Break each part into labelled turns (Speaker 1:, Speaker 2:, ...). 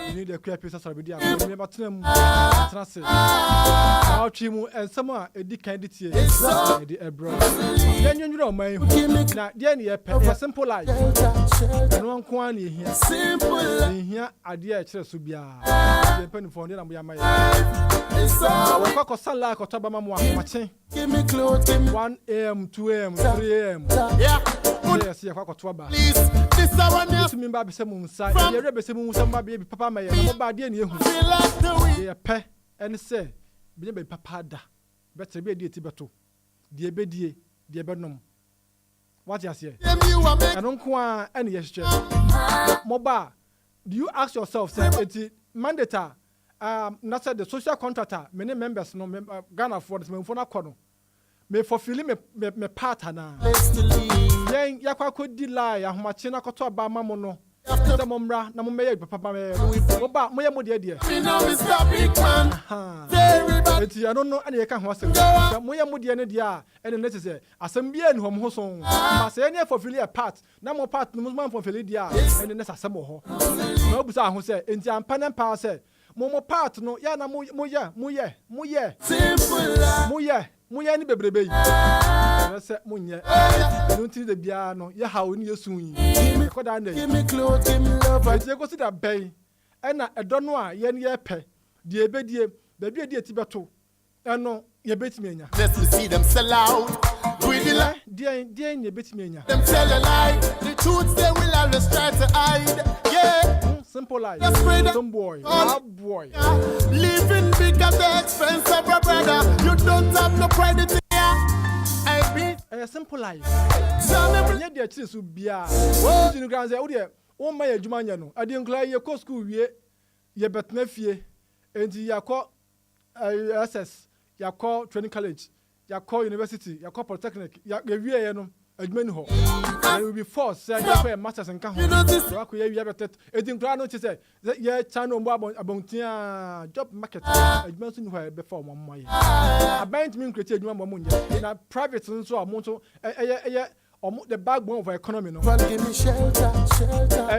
Speaker 1: You need a clear piece of video. Remember them. Translate. I'll trim and someone a dick candidate. The abroad. Then you know my. Now, the simple life. And one quantity here. Simple. Here, idea Subia. Depending for them, we are my. I work on Sunlight or Tabama watching. Give me clothes. 1 a.m., 2 a.m., 3 a.m. Yeah. Yes, you have to please, this is our name. To me, Baby Samun side. You ever say, baby, Papa, my body, and you feel pet and say, Baby Papa, better be a dear Tibeto, dear Bedie, dear Bernum. What you say? I don't want any gesture. Moba, do you ask yourself, say, it's mandatory? Not the social contractor, many members, no Ghana for this, me for na kono. Me fulfill me part na. Yen yakwa kodi lie ahomache na koto aba mamo no. After momra na mo meye papa me. Oba mo ye mo de de. Me know Mr. Big Man. Everybody. I don't know any ka ho asem. Mo ye mo de ne de a ene ne say asem bia en hom ho so. Ma say ne fulfill a part. Na mo part no mo fulfill de a ene ne asem ho. Na obusa ho say enti ampa na pa say mo part no ya na mo ye simple mo ye ni bebrebe yi na se mo nye no nti de bia no ye ha oni yesu yi ko da na give me clothes give me love I go see that bay e na edo no a ye ne ye pe de ebedie ba bia de ti beto e no ye betimi anya let me see them sell out with the lie de ye betimi anya them tell a lie the truth they will always try to hide yeah. Simple life. Some boy. Boy. Living big at the expense of your brother. You don't have no pride in here. A simple life. Yeah, dear children, be a. Oh, you guys, oh, my Jumaniano. I didn't cry your co school yet. Ye bet nephew. And you call SS. You call training college. You call university. You call polytechnic. You give Admin I will be forced to masters and come. You notice you have a it in Grano to say that yeah, China about job market. I mentioned where before 1 month. I bind me created 1 month in a private and so motto the backbone of our economy. No, give me shelter.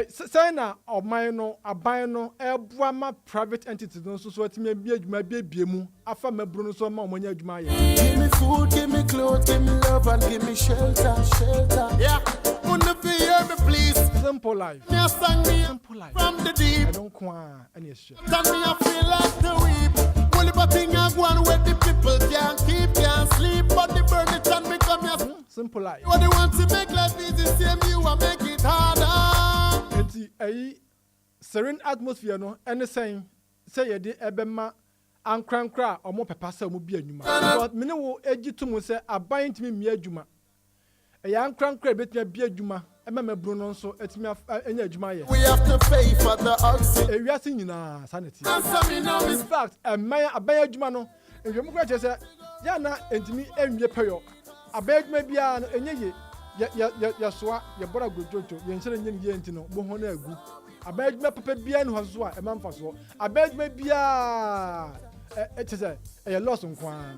Speaker 1: Sana or mine a bino a Brahma private entity. No, so it may be my baby. After my Bruno, so my give me food, give me clothes, give me love, and give me shelter. Yeah, wouldn't be here, me please. Simple life. Simple life. From the deep. I don't want any shit. Tell me I feel like the weep. Only but thing I want where the people can't sleep, but the burn it and me come here. Simple life. What they want to make life easy, same you and make it harder. It's a serene atmosphere, no, and the same. Say you did ebema and crankra or more pepper, so will be a new man. But me no edgy to me say, I bind me mere juma. A young crankra bet me a beer juma. I remember Bruno, so it's me any juma. We have to pay for the oxygen. We are seeing sanity. In fact, a buy juma no. If you go to say, Yana and me and your payo. I beg maybe an ya swa ya bora gojojo ye nsere nye ye ntino bo ho na agu abeg me papa bia no so a man faso abeg me bia it say e loss nkwa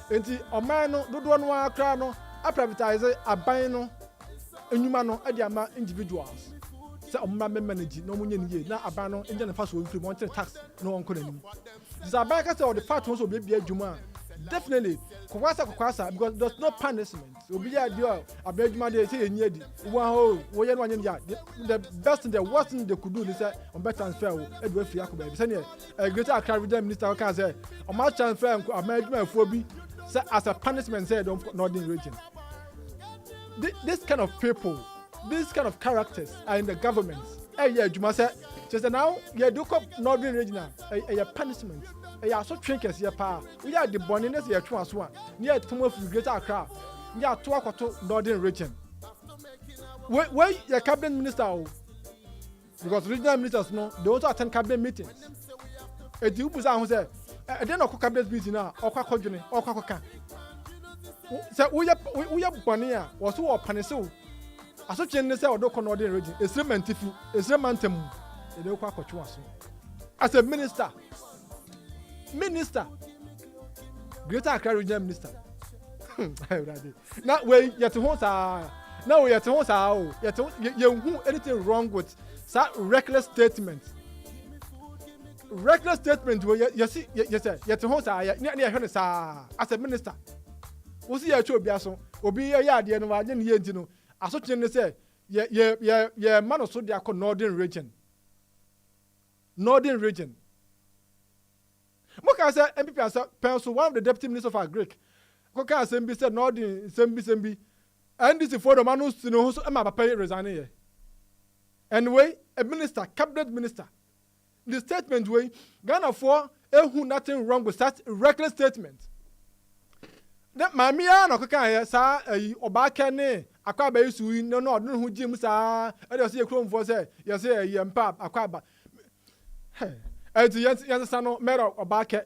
Speaker 1: enti oman no dodo no akra no a privatize aban no enwuma no e dia ma individuals say omma me manage no munye ni ye na aban no enje na faso free mo tax no onko na ni this aban ka say o the fact so be bia adwuma definitely kwasa because there's no punishment obi ya dio abeduma dey say enye di wo ho wo ye no anya ya the best and the worst thing they could do is say on better transfer o e do afia ko be say a greater Accra regional minister can say on ma transfer abeduma afo bi say as a punishment say don't northern region. This kind of people, these kind of characters are in the government. Yeah, Juma say just now you do cop northern regional a punishment. Yeah, so trinkers here pa. We are the boniness here twice one. Near to greater Accra. Yeah, to Akoto northern region. Where your cabinet minister because regional ministers no, they also attend cabinet meetings. E di ubuza who say e dey no cabinet meeting na okwa kodwene okwa koka. Say we ya boni a wo so wo pane se o. Aso twene say odo northern region. Esremantifu, esremantam. E dey okwa akotwa so. As a minister, Greater Accra Regional Minister. Now we yet to now we yet to you who anything wrong with that reckless statement. reckless statement where you see yet home say near Honesa as a minister. We see a show biaso, obi a yard and wagon yentino. As such in the say, yeah, man of so they are called Northern region. Northern region. Moka said, MP Pencil, one of the deputy ministers of Agric. Koka Sembi said, Northern Sembi. And this is for the man who's to know who's a pay resign. Anyway, a minister, cabinet minister. The statement way, Ghana for who nothing wrong with such reckless statement. That my mia no kaka sa obakane akwaba yesu no who Jim sa e dey say krom for say you say yempa akwaba. Eh ti yan sa no mero obake.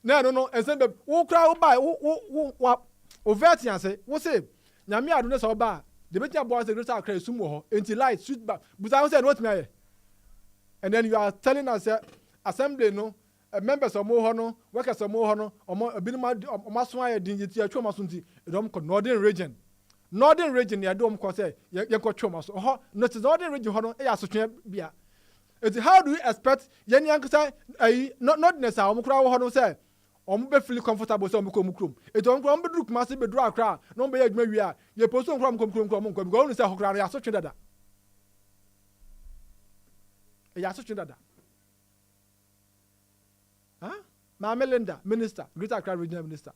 Speaker 1: Na no ensemble wo kra wo buy wo overt say wo say nyame ado ne so ba de betia boy say greater akra esum wo ho enti light shoot back busa say what me aye. And then you are telling us assembly no members of Mohono, workers of Mohono, or Maswaya Dingy, Chomasunti, Northern region. Northern region, ya dom cause, Yanko Chomas, or not the Northern region, Hono, it's how do you expect Yan Yanka, not necessarily Hono say, or feel comfortable, so Mukum. It's on Grombrook, massive draw crowd, no be a Maria, your person from Kum, go and say Hokra, such a ya such that. Huh? Ma Melinda, minister, Greater Accra Regional Minister.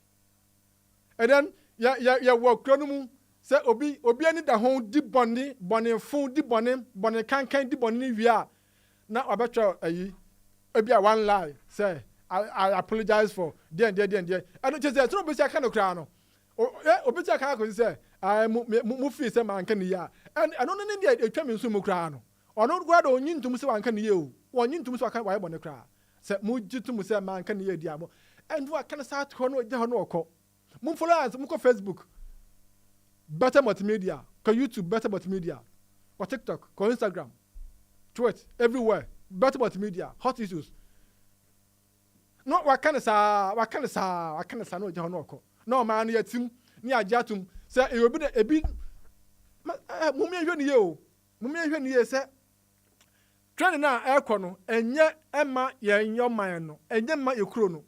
Speaker 1: And then ya work cronomu say obi any da hon di boni fun di boni kan di boni wia. Na obetra ayi obi a one lie say I apologize for there. And just say no be say kan okra no. Obi say kan ko say I mu fi say man kan ya. And I don't know dey etwa me nso mu kra no. Ono gwada onyin tum se wanka ne ye o onyin tum se wanka wa bone kra se mu jitum se man kan ye dia mo and wa kan sa to no je ho no okọ mu follow us mu ko Facebook better multimedia ko YouTube better multimedia ko TikTok ko Instagram Twitter everywhere better multimedia hot issues no wa kan sa no je ho no okọ no man ye tim ni ajatum se e obi de ebi mu me hwe ne ye o mu me hwe ne ye se trend na ekono enye ema ye nyoman no enye ma ekuro no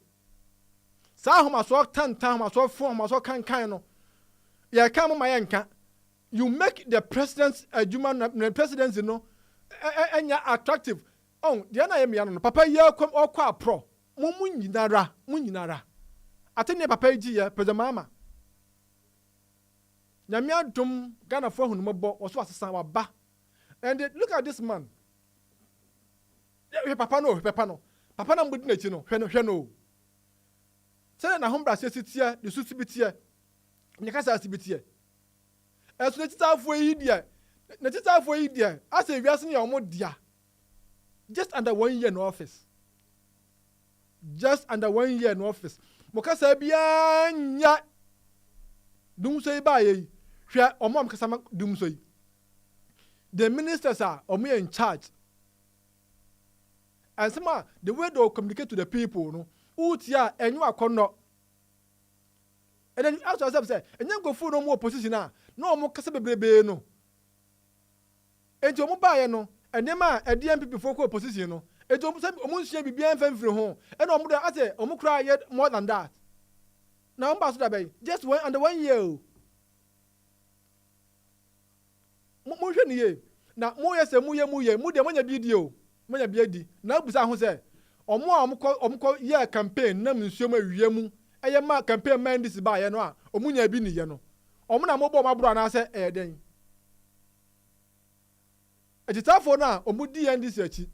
Speaker 1: sa homa so tantan homa so fon homa so kankan no ye kan ma ye nka you make the president's the presidency no enya attractive on de na ye me no papa ye okwa pro munyinara atene papa yi ye president mama nyame adom Ghana for hunumbo oso asesan wa ba and look at this man. Papa no mbudi na chi no hwe no say na hombra se sitia de su sibitie nya kasa sibitie esu na titafo yi dia asa wiase ne omo dia just under 1 year in office mo kasa bia nya DUMSOR ba yi hwe omo am kasa DUMSOR yi the ministers are omo in charge. And some the way they communicate to the people, no, utia and you are corner. And then you ask yourself, say, and you go for no more position now, no more casabe no. And you mobile no, and then a DMP before position no. And you almost be bien from home. And I say, cry yet more than that. Now, Ambassador, just under 1 year. Motion ye. Now, more yes, muye video. Manya biedi na busa ho se omko ye campaign na mnsuo ma wie mu eye ma campaign man this ba ye no a omunya bi ni ye no omu na mobo mabro na se den agitafo na omudi ye ndisi achi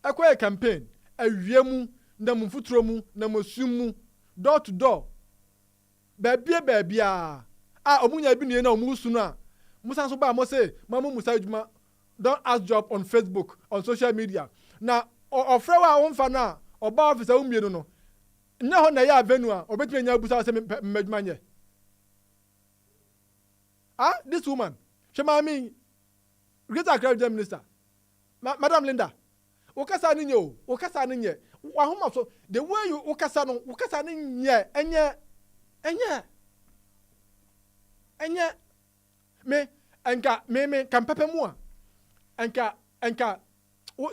Speaker 1: ekwa campaign awie mu na mfuturo mu na mosum mu door to door babia omunya bi ni ye na omusu no a musa so ba mo se mamu musa adwuma don't ask job on Facebook, on social media. Now, offer our own fan now, or bar officer whom you know. No, na ya venue, or between your busa medmanye. This woman, she mean, Greater Accra Minister, Madam Linda, Okasa ninyo, Wahoma so the way you Okasa ninye, enye, me, enka, me, can pepe moi. Enka,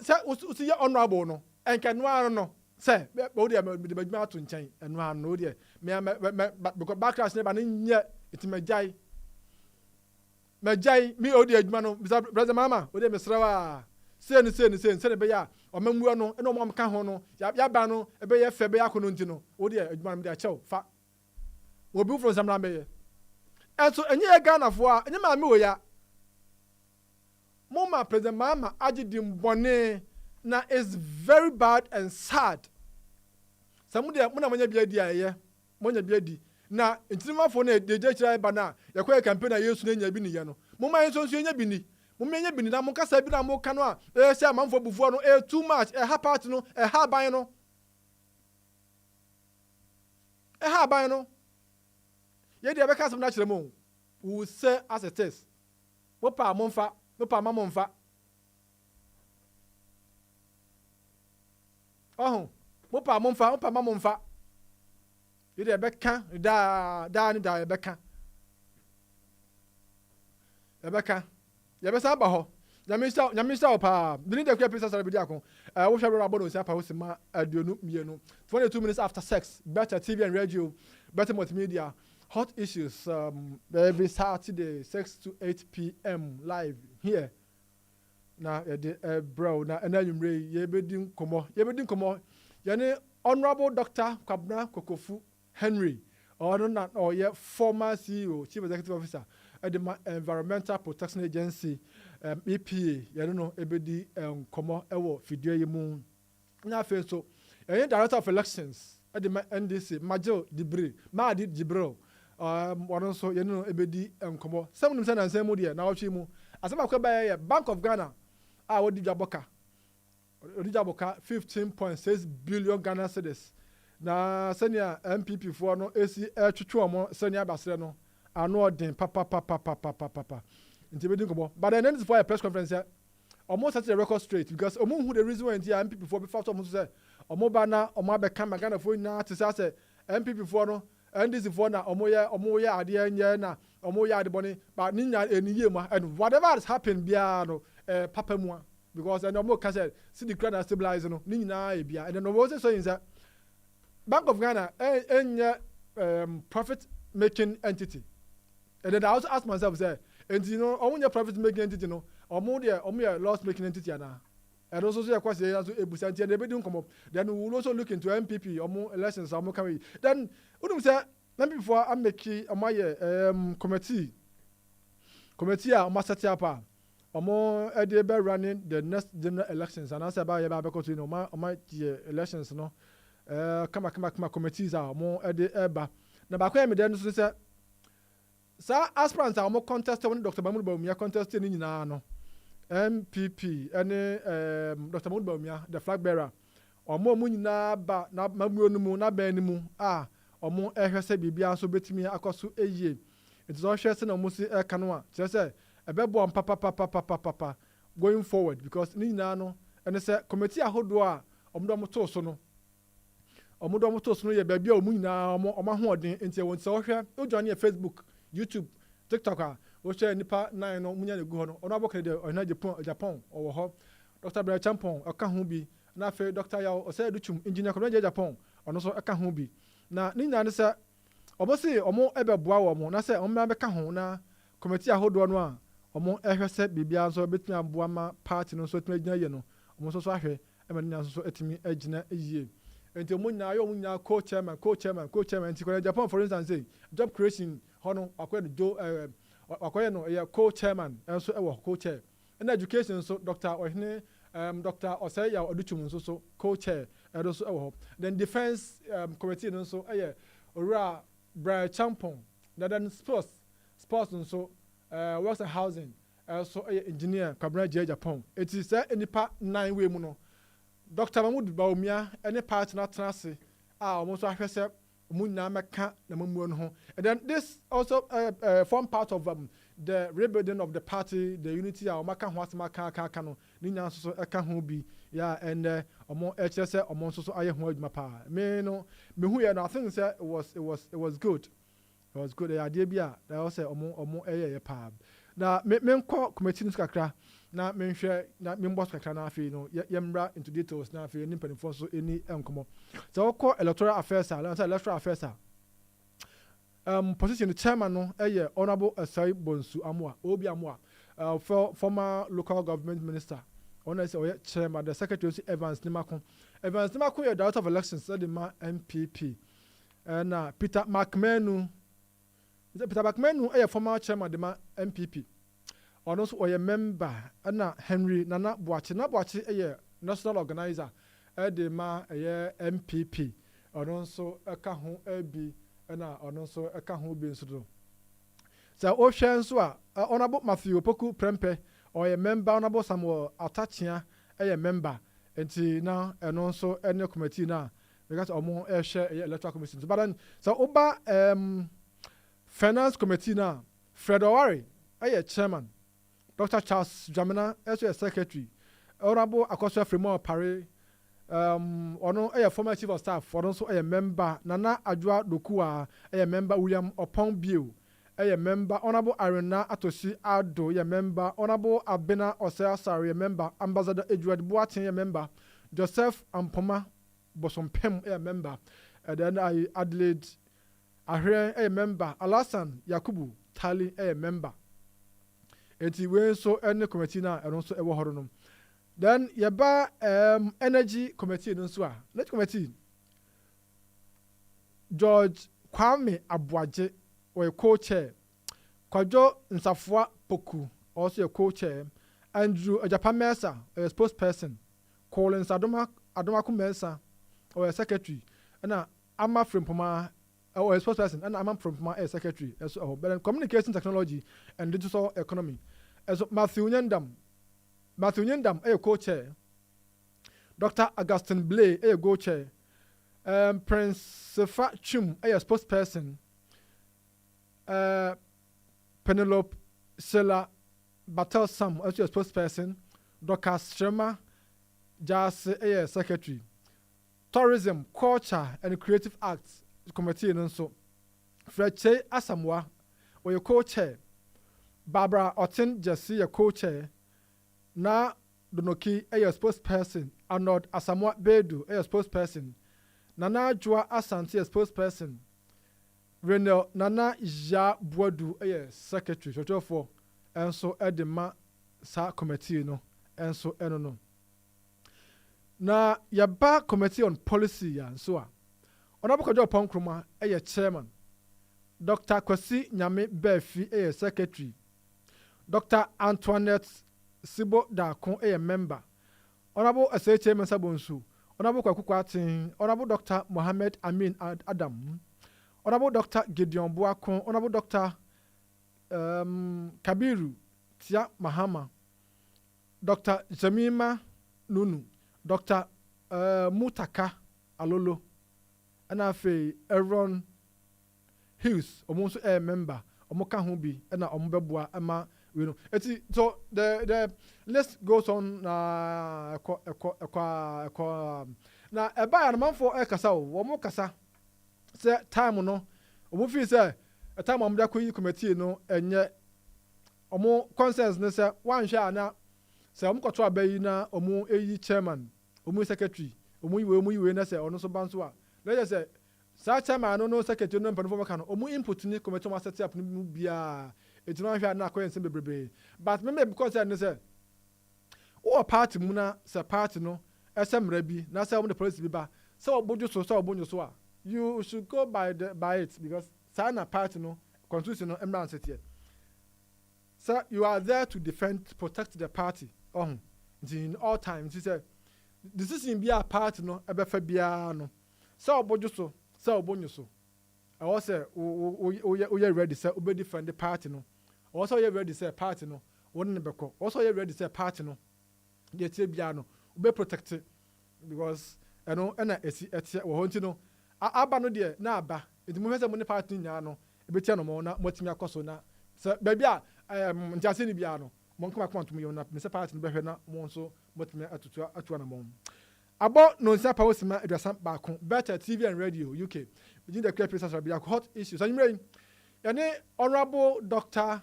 Speaker 1: say honorable no, enka no no, say o dey me dey adwuma to nkyɛn eno ha no dey me because backlash ne ba ne nye itimajai me o dey adwuma no brother mama o dey mesrawa say ne be ya o mamuo no eno mo ka ho no ya ba no e be ye fe be akono nti no o dey adwuma no dey achew fa obi from samra be ye enso enye Ghana fo a enye ma me o ya mama president mama agidim bone na is very bad and sad. Samu de mo na manya bia di aye monya bia di na ntinima fo na de jechira ba na yakwa campaign na Yesu na nya bi ni ye no mo man so nya bi ni mo menya bi ni na mo kasa bi na mo ka no a se amanfo bufuo no too much ha part no ha ban no ha ban no ye de be ka sam na kire mo we say as it is mo pa momfa no pa ma momfa mo pa ma momfa ye de be ka da ni da ye be ka ye be sa ba ho nyamisa pa bini de kwa pesa sara bi di akon wo hwe bro abono si apa wo sima aduonu mienu 22 minutes after sex better TV and radio better multimedia hot issues every Saturday 6 to 8 p.m. live here na bro na enanyumre ye bedin komo yani honorable Dr. Kwabena Kokofu Henry or ye former CEO chief executive officer at the Environmental Protection Agency EPA yani no ebedi komo ewo fidie yimu na fe so yani director of elections at the NDC Madi Jibril one so yani no ebedi komo some nim say na nsem mu de na wohwe mu asema kwa ba Bank of Ghana odi jaboka 15.6 billion Ghana cedis na senior MPP for no AC twetwe omo senior basre no ano odin papa nti bedin komo but then this for a press conference almost set the record straight because omo who the reason why nti MPP for be factor omo say omo ba na omo abeka Ghana for na to say MPP for no NDC for na omo ye ade anye na omo ye ade boni but ninya eniye mu and whatever has happened bia no papa mu because and omo ka say see the crowd stabilize no ni nyina e bia and no was so in say Bank of Ghana profit making entity and then I also ask myself say and you know omo profit making entity no omo ye loss making entity ana and also say kwase so ebusanti and ebedin come up then we will also look into MPP omo elections omo can then udum say MPP for ameki omo ye committee a omo set up omo ede be running the next general elections and answer ba ye ba be ko to no omo elections no kama committees a omo ede eba na ba kwa me den so say sa aspirants a omo contest when Dr. Mahmoud Bawumia contest ni nyina no MPP ene Dr. Mahmoud Bawumia the flag bearer omo nyina ba na mamuo no mu na ban ni mu omo ehwese bibia so betimi akoso eye it is all share say na omo si eka no a say ebebo papa going forward because ni nyina no ene say committee ahodo a omo to so no ye bia omo nyina omo ahoden enti won say ohwe ojoine Facebook YouTube TikTok wo share nipa 9 no munya ne gu ho no ono abokre de ona Japan owo ho Dr. Bra Champon aka ho bi na fe Dr. Yaw Osaduchum engineer ko na Japan ono so aka ho bi na ni nyina ne say obosi omo ebeboa wo mo na say omo be ka ho na committee ahodo no a omo ehwese bibia so betumi aboa ma party no so tumi agina ye no omo so ahwe e ma nya so etumi agina eyie enti omo nya yo omo nya co-chairman enti ko Japan for instance say job creation hono akwede do akwede no ya co-chairman enso e wo co-chair in education so Dr. Ohene Dr. Osaya Oduchum so co-chair e so e wo then defense committee no so ora Bra Champon then sports so works and housing so engineer Kwabena Japan it is enipa 9 we mu no Dr. Mahmoud Bawumia any part na trance almost ahwese munna meka na mamuo no ho and then this also form part of the rebuilding of the party the unity maka ho asema ka no ninya so eka ho bi yeah and omo ehse omo so aye ho adwuma pa me no me hu ye no I think say it was good. It was good idea bia that was say omo eye pa na me nko committee no kakra na menhwɛ na memboss kakra na afei no yɛmmra into details na afei nipa nifo so any enkomo so wokɔ electoral affairs position chairman no honorable Asai Bonsu Amwa Obi Amwa former local government minister chairman the secretary Evans Nimako yɛ director of elections the ma MPP na Peter McMenu former chairman the ma MPP ɔno nso ɔyɛ member na Henry Nana Boachi national organizer the ma MPP ɔno nso ɛka ho bi na ɔno nso ɛka ho bi nso do sɛ ɔhwɛ nso honorable Matthew Poku Prempe ɔyɛ member honorable Samuel Atachia member nti na ɛno nso ɛne committee na because ɔmo ɛhwɛ electoral commission but then sɛ ɔba finance committee na Fred Owari chairman Dr. Charles Jamina ɛso secretary honorable Akosua Fremont Pare ɔno former chief of staff ɔno nso member Nana Adwoa Dokua member William Opong Bio member honorable Arena Atoshi Ado member honorable Abena Osea member ambassador Edward Boateng member Joseph Ampoma Bosompem member then Adelaide Ahre member Alasan Yakubu Tali member eti we so any committee na ɛno nso ɛwɔ hɔ no then yɛba energy committee no nso net committee George Kwame Abuaje or co-chair Kwajo Nsafua Poku also a co-chair Andrew Japan Mesa a spokesperson Collins Adomaku Mesa or a secretary and Ama Frimpoma or a spokesperson and Ama Frimpoma a secretary as well but communication technology and digital economy as Matthew Nyandam a co-chair Dr. Augustine Blay a co-chair Prince Sefa Chum a spokesperson Penelope Sela Batel Sam as a spokesperson Dr. Shrema Jase a secretary Tourism, Culture and Creative Arts Committee and so Freche Asamwa or your co-chair Barbara Otten Jesse a co-chair na Donoki a spokesperson Arnold Asamwa Bedu a spokesperson Nana Joa Asante a spokesperson Renel Nana Ja Boadu a secretary so for and so edema sa committee no and so no na yaba committee on policy ya so honorable Kojo Ponkroma a chairman Dr. Kwasi Nyame Befi a secretary Dr. Antoinette Sibo Dakon a member honorable SHA Mensa Bonsu honorable Kwaku Kwatin honorable Dr. Mohammed Amin Adam honorable Dr. Gideon Boakon honorable Dr. Kabiru Tia Mahama Dr. Jamima Nunu Dr. Mutaka Alolo and afe Aaron Hughes omonso a member omoka ho bi na ombeboa ama we know so the list goes on na na eba ya manfo e kasa wo mo kasa say time no omo fi say a time am da koyi committee no enye omo consensus ne say wan hwe ana say omo koto abayi na omo eyi chairman omo secretary omo yiwe na say ono so banso a let's say sa chairman no secretary no mpanfo maka no omo input ni committee ma set up no bia etina hwe na akoye nsem bebrebe but me because I say o party mu na say party no esemra bi na say omo the police bi ba say obojo so a you should go by it because sana party no constitution no emra set here so you are there to protect the party in all times you say decision be a party no ebefa bia no so obojo so obonyo so I was say we ready say obe defend the party no also you ready say party no won ne beko also you ready say party no ye tie bia no obe protect it because eno na esi etie wo honti no aba no de na aba enti mo hwese mo ne party nya no ebetia no mo na motimi akoso na so ba bia njase ni bia no mo nkoma kwantum yo na se party no behwe na mo nso motimi atu na mo abo no nsa pa wosima aduasa baako better TV and radio UK within the clear places be hot issues anyway yani honorable Dr.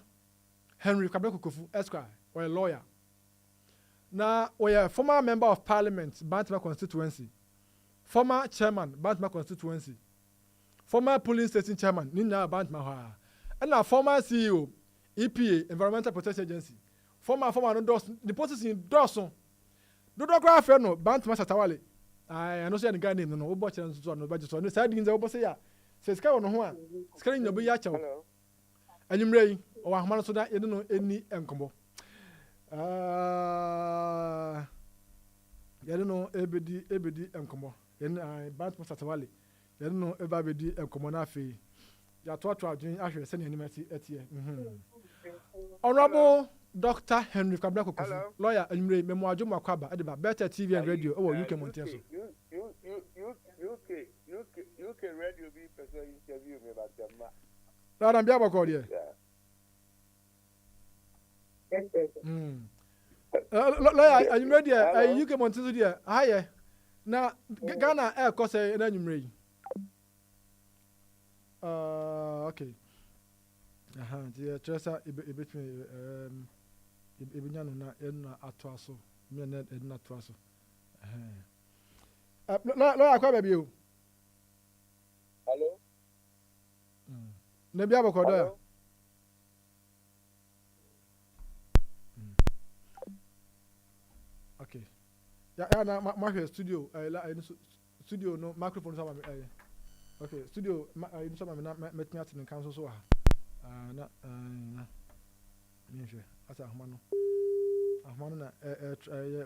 Speaker 1: Henry Kabeko Kofu Esquire or a lawyer Now we are former member of parliament, Bantama constituency, former chairman, Bantama constituency, former polling station chairman, Nina Bantama, and now former CEO, EPA, Environmental Protection Agency, former no Dawson, the post is in Dawson. Do not graph no Bantama Satawale. I know say the guy name no watch and so no budget so no side in the opposite ya. Says Sky on one. Screen no be yacho. And you may or Hamana so that you don't know any encombo. You don't know ebedi encombo. And I Bantama Satawale. You don't know ebedi encombo na fe. Ya to doing actually sending any message at here. Honorable Dr. Henry Kabrako, lawyer, and you memoir Juma Kwaba, at Better TV and radio. Oh, you can Monteso.
Speaker 2: UK radio be person interview me about them.
Speaker 1: Lord, I'm Biaba here. Lawyer, are you ready? You can Monteso dear. Hi, now Ghana air cost a name. Okay. Dear Tressa, between Ibiano na atwaso me na edna atwaso lo akwa ba bio
Speaker 2: Hello
Speaker 1: na bia bokodo ya okay ya na ma studio studio no microphone sama okay studio no sama na metmi atin kan so ha na Ninja, as a Hamano. A Hamana,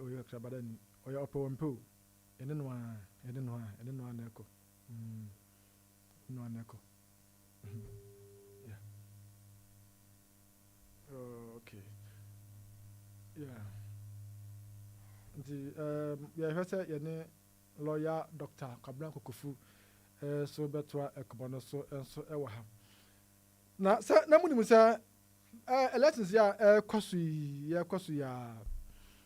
Speaker 1: we are Trabadan, or your upper and poo. And then one, echo. No one echo. Yeah. Okay. Yeah. The first lawyer, Dr. Kablanko Kufu, so better a cabana so and so ever. Now, sir, Namusa. Elections ya kwasu ya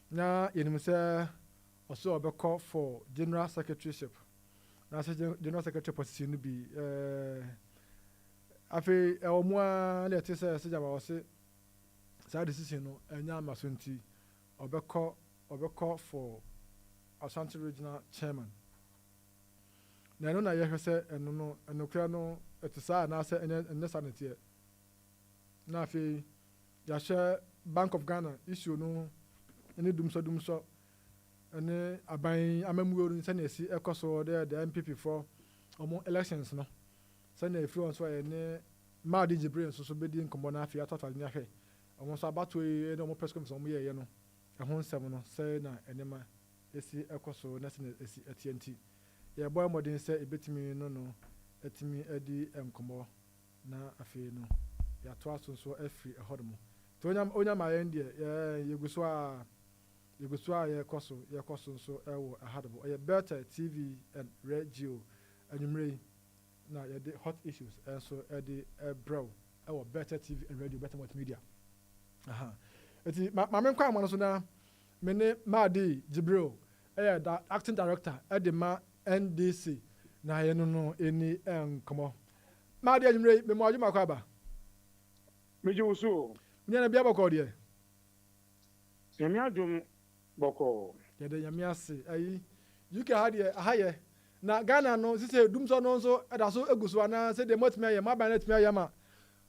Speaker 1: na yenimse also obeko for general secretaryship na say general secretary position no bi afi omwa na tese sejaba wose sa decision no enya amasonti obeko for Ashanti regional chairman na no na ye hwese eno no enokra no etisa na say enya sanity na fi ya share Bank of Ghana issue no any dumso any aban amamuo no say na esi ekoso the MPP for omo elections no say na free on so any Madi Jibril so be di nkombo na afi atotwa nya hwe omo so abato e no mo press conference omo ye no ehon nsem no say na enema esi ekoso na say na esi AT&T ye boy modern say ebetimi no etimi edi nkombo na afi no ya to aso so afri ehodmo to onya ma yen de yeguso a yekoso so ewo ahadbo ye better TV and radio anumre na ye de hot issues so e de bro ewo better TV and radio better multimedia eti ma men kwa amano so na me ne Madi Jibril da acting director e de ma NDC na ye no eni enkomo Madi anumre me mo ajuma kwa ba
Speaker 3: Mejo so.
Speaker 1: Nyana bia boko de.
Speaker 3: Yami adum boko.
Speaker 1: Ya de yami ase ayi. You can had here na Ghana no say DUMSOR no so da so eguso na say de motime ye ma ba na time ye ma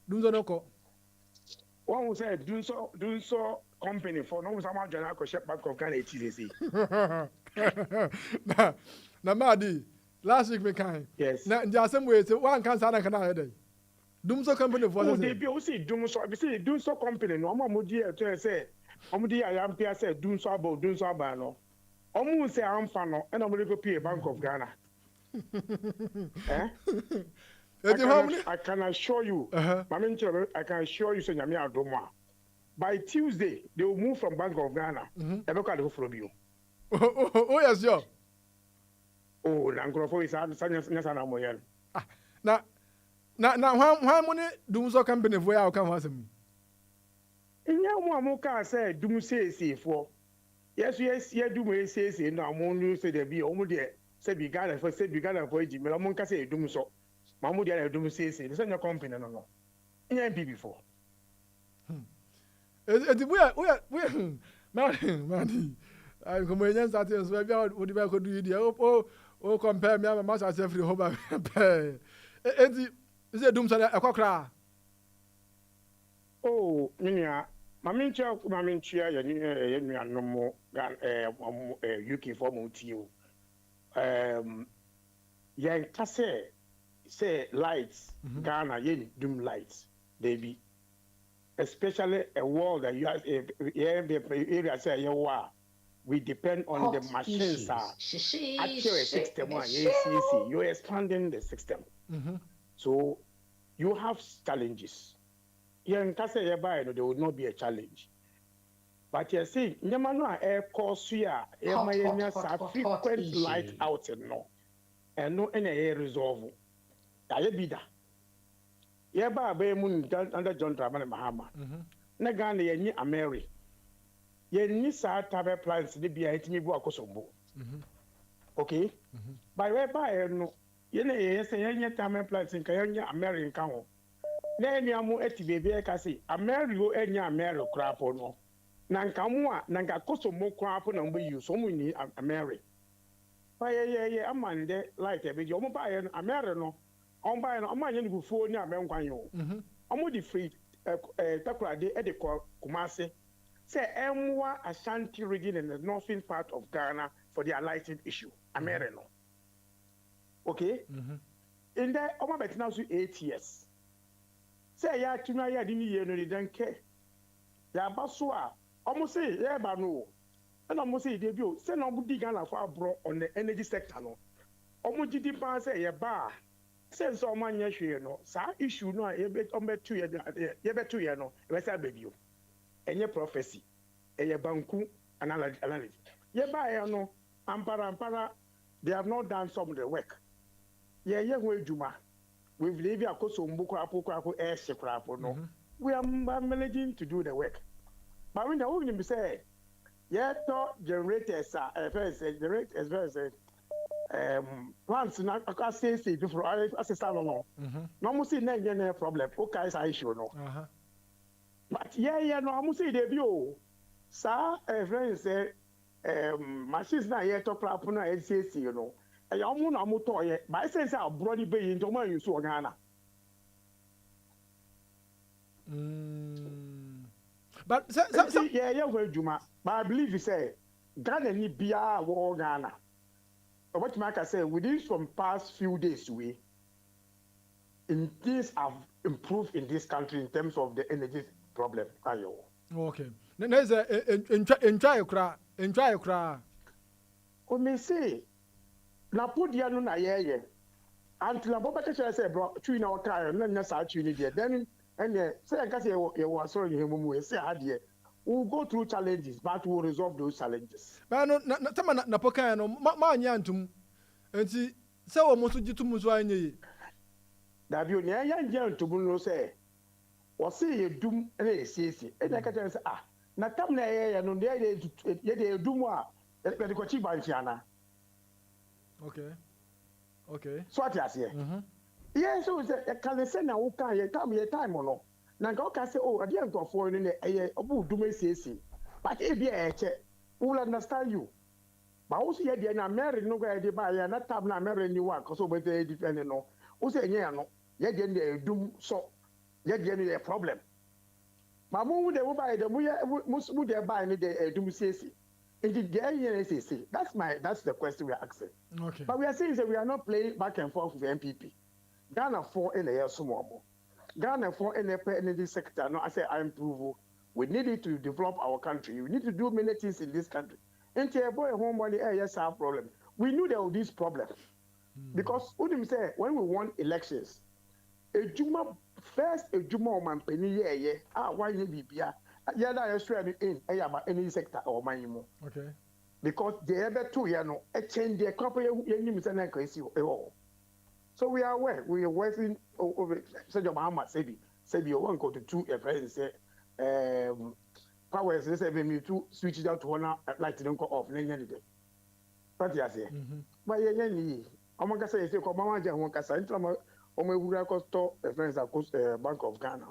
Speaker 1: DUMSOR no ko.
Speaker 3: One who said DUMSOR company for no some journal ko ship Bank of Ghana TCC.
Speaker 1: Na Madi last week me kan.
Speaker 3: Yes.
Speaker 1: Na ndia some way say one can say na kana here dey. DUMSOR company for
Speaker 3: say. They be o say DUMSOR, be say DUMSOR company no mo di e to say omo di ayam pia say DUMSOR ba no. Omo say amfa no e na mo go pay Bank of Ghana. I can assure you, I can assure you, say Nyame Adomwa. By Tuesday, they will move from Bank of Ghana. Ebeka go from you.
Speaker 1: Oh yes, yo.
Speaker 3: Oh, Nankrofo is nyasa moyen.
Speaker 1: Na why money DUMSOR company for ya kan wasem.
Speaker 3: Nya mo amoka say DUMSOR for. Yes, ye do me say no amonu say there be omo de say be Ghana for eji me omo nka say DUMSOR. Mamu de DUMSOR say the same company no. Nya MPP for.
Speaker 1: We Man. I come in starting so maybe what the could do there. Oh, compare me, I'm a master free home. Is it doom a cockra?
Speaker 3: Oh, minia. Mamincha, ya no more than UK for Mutio. Yan Casse say lights, Ghana, yen doom lights, baby. Especially a world that you have area say you are. We depend on the machines. Actually, system one, you're expanding the system. So you have challenges. Yan Casse, there will not be a challenge. But you see, Yamano air course here, frequent light out and no. And no any air resolve. Ayabida. Yaba be moon under John Dramani Mahama. Nagana ye Ameri. Ye nisa tabe plans to be a timibu akosombo. Okay? By whereby no, ye say any time plans in Kayanya American cow. Then yamu eti baby kasi, Amerigo any Ameri crap or no. Nankamua, Nangakosomo crap on we use so many Ameri. Yeah, I'm on the light a bit. You're buying American. I'm buying a man who phone near Menquano. I'm with the free Takra de Edico Kumasi. Say, Mwa Ashanti region in the northern part of Ghana for the lighting issue. American. Okay? In there, I'm about now 8 years. Say, ya to my didn't you know, they don't care. Ya Basua, almost say, yeah, but no. And I must say, debut, send on Ghana for abroad on the energy sector. No, almost did pass a bar. Send some man, yes, you know, sa issue no, a bit on 2 years, you know, let's have you. And your prophecy, and your banku analysis. Ye by no, Ampara, they have not done some of the work. Yeah, way Juma. We've lived a Kosombuko, air shipcraft, no. We are managing to do the work. But when the only say, yeah, generators are first generators versus plants not I say before I stand alone. No must see no problem. Okay, is issue no. But yeah, no, I must say debut. Sir, friend say machines na here to crap na LCC, you know. I am one amoto, but I say our brody bay into my use to Ghana.
Speaker 1: But
Speaker 3: yeah, well, Juma. But I believe you say Ghana need be war Ghana. But what Mark say within some past few days we in things have improved in this country in terms of the energy problem.
Speaker 1: Okay. There's enjoy cry.
Speaker 3: We may say na put the anu na ye until Boba say bro two in our car and then sa tune there then and say I guess you was sorry you say adie. We'll go through challenges, but we'll resolve those challenges.
Speaker 1: But no, na poka no, ma nyantum. Enti se wo mo so jitu mu so anye.
Speaker 3: Da bi o nya nyantum no say. Wo say ye dum na esiesi. E na ka tell say na tam na ye no de dum a e de ko chi banchi ana. Okay. So what you say? Yes, so say e kan say na wo kan ye time no. Nanka okay say ade nkofo no na obu dum esiesi. But if you we will understand you. But also ye dey na Mary no go dey ba ya na tab na Mary ni wa cause we dey defend no. O say nye no. Ye dey na dum so. Ye dey na problem. Ma mu dey wo ba dey mu dey ba ni dey dum esiesi. And that's the question we are asking.
Speaker 1: Okay.
Speaker 3: But we are saying that we are not playing back and forth with MPP. Ghana for in the small. Ghana for in the energy sector. No, I say I improve. We need it to develop our country. We need to do many things in this country. And boy, home money, yes, our problem. We knew there were these problems. Because what do you say when we won elections? A Juma first a Juma man penny why you be yeah, that's in any sector or my
Speaker 1: okay.
Speaker 3: Because the other two, a change the corporate crazy. So we are aware, we are working over such a Muhammad said you won't go to two a president say powers they say me to switch it out to one like to don't go off any day. But yes, but I'm gonna say come on, one casa into my store friends at Bank of Ghana.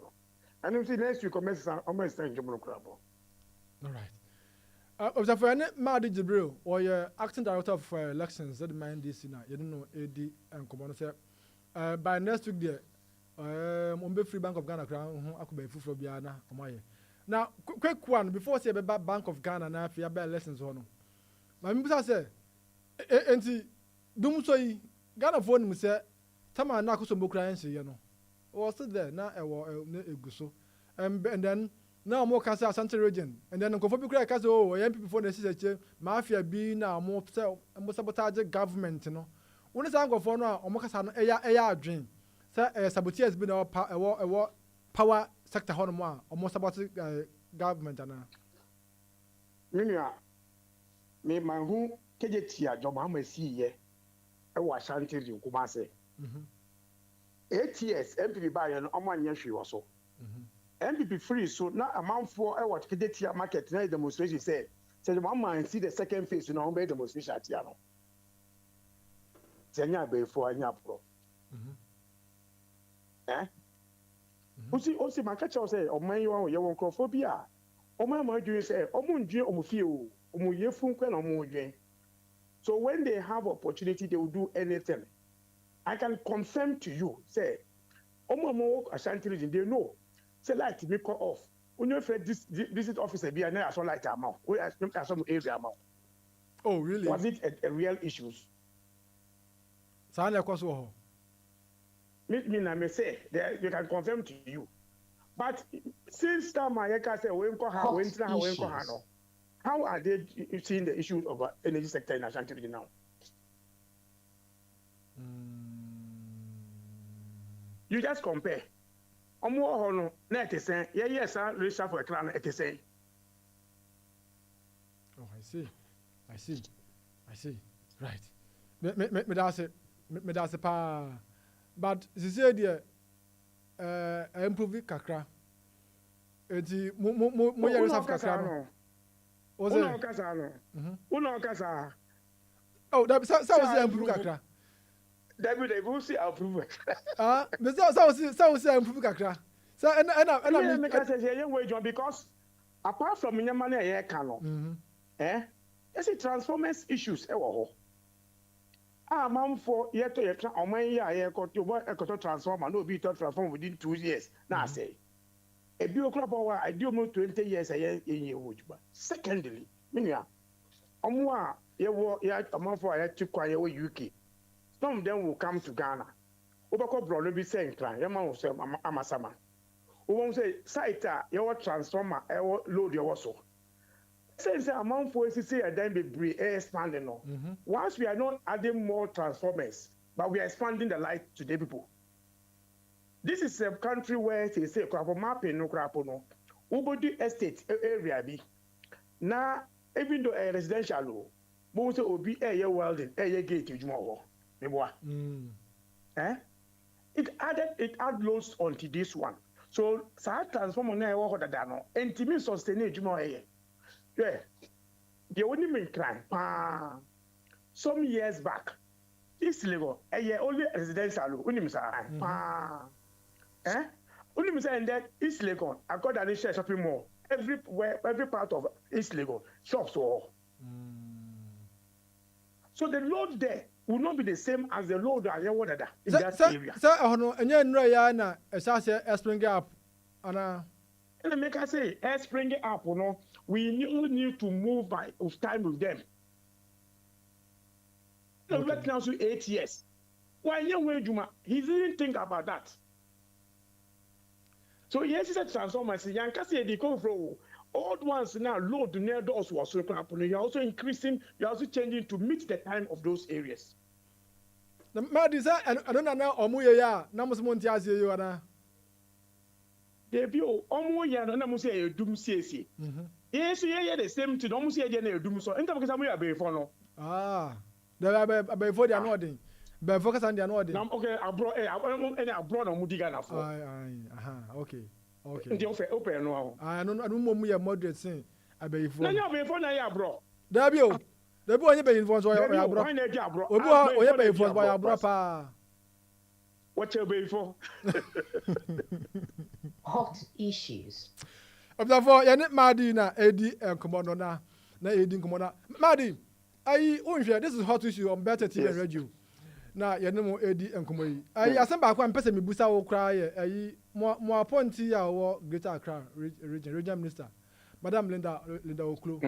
Speaker 3: And you see next week, almost All right.
Speaker 1: Observer any Madi Jibril or your acting director of elections that mind this in you don't know AD and Common say by next week there on Free Bank of Ghana crown I could be full biana on my now quick one before say about Bank of Ghana now if you have lessons or no. My Mbusa say enti DUMSOR Ghana phone me say tama na ko so mbokra yan you know. Was there na eguso and then now more cancer Asante region and then go for people cause oh young people for the CCH mafia be now more sabotage government no when is go for no omo kasa no eya adwen say sabotage be na power sector hono mo a omo sabotage government ana
Speaker 3: menua me manhu kejetia job amasi ye e wa Asante region kuma say 8 years MPP ba ye no omo anya hwe wo so MPP free so now amount for what Kedetia market now demonstration said the man see the second phase you know be demonstration at no Zenya be for anya pro o si makacha say o man you ye won crofobia o man ma dwen say o mu ndwen o mu fie o mu yefu nkwa na o mu dwen so when they have opportunity they will do anything. I can confirm to you say o mo Ashanti region they know say light me cut off. When you visit officer be na so light amount. We as some area amount.
Speaker 1: Oh really?
Speaker 3: Was it a real issues?
Speaker 1: Sa na kwaso ho.
Speaker 3: Me na me say you can confirm to you. But since time Ayeka say we nko ha we ntina ha we nko ha no. How are they seeing the issues of energy sector in Ashanti region now? You just compare. Omo hono na etesen yes register for a clan etesen.
Speaker 1: Oh I see right me that's pa but this idea improve kakra enti mo ya register for kakra no
Speaker 3: uno kasa no uno kasa
Speaker 1: oh that was improve kakra
Speaker 3: they will see approve.
Speaker 1: But so improve kakra. So and
Speaker 3: me can say young wage because apart from nyama na ye ka no you see transformers issues e wo ho man for ye to ye tran oman ye ko to bo e ko to transformer no be to transform within 2 years na say e bi okra bo wa I do mo 20 years ye wojba. Secondly menua omo a ye wo ya man for ye tikwa ye wo UK. Some of them will come to Ghana. Obako bro no be saying clan. Your man will say amasama. We won't say site your transformer load your so. Since the amount for say a then be expanding no. Once we are not adding more transformers, but we are expanding the light to the people. This is a country where they say crap mapping no crap no. Ubodi estate area be. Now even though a residential law, most obi a welding a gate you it add loads onto this one. So sa transformer na wo hoda no entimi sustain ejuma yeah the only main crime some years back this level only residential unim sa unim sa and that East Legon according to share shopping mall every part of East Legon shops all so the load there will not be the same as the load that in that area.
Speaker 1: Sir, and na spring up. And
Speaker 3: make us say, spring up, we need to move by of time with them. Right now, 8 years. Why Juma? He didn't think about that. So yes, it's a transformer. Young Cassie, they come from old ones now load near doors was you're also increasing, you're also changing to meet the time of those areas.
Speaker 1: The Madisa and I don't know Omuya, Namus Montias, you are
Speaker 3: the view Omuya, Namusia, DUMSOR. Yes, yeah, the same to Namusia, DUMSOR, and because I'm before.
Speaker 1: There are before they are nodding. But focus on the nodding.
Speaker 3: Okay, I brought on Mudigana for.
Speaker 1: Okay.
Speaker 3: Open now.
Speaker 1: I don't know more moderate saying. I beg for.
Speaker 3: No, before I brought.
Speaker 1: Dabio. The boy you pay for your bro. Obo you pay for your bro pa.
Speaker 3: What you pay for?
Speaker 4: Hot issues.
Speaker 1: Observe ya net madi na edi enkomo no na. na edin komoda madi ayi unhwe this is hot issue on better TV and radio na ye no edi enkomo yi ayi asem ba kwa mpese mebusa wo kra ye ayi mo appointee ya wo Greater Accra regional minister Madam Linda Oklo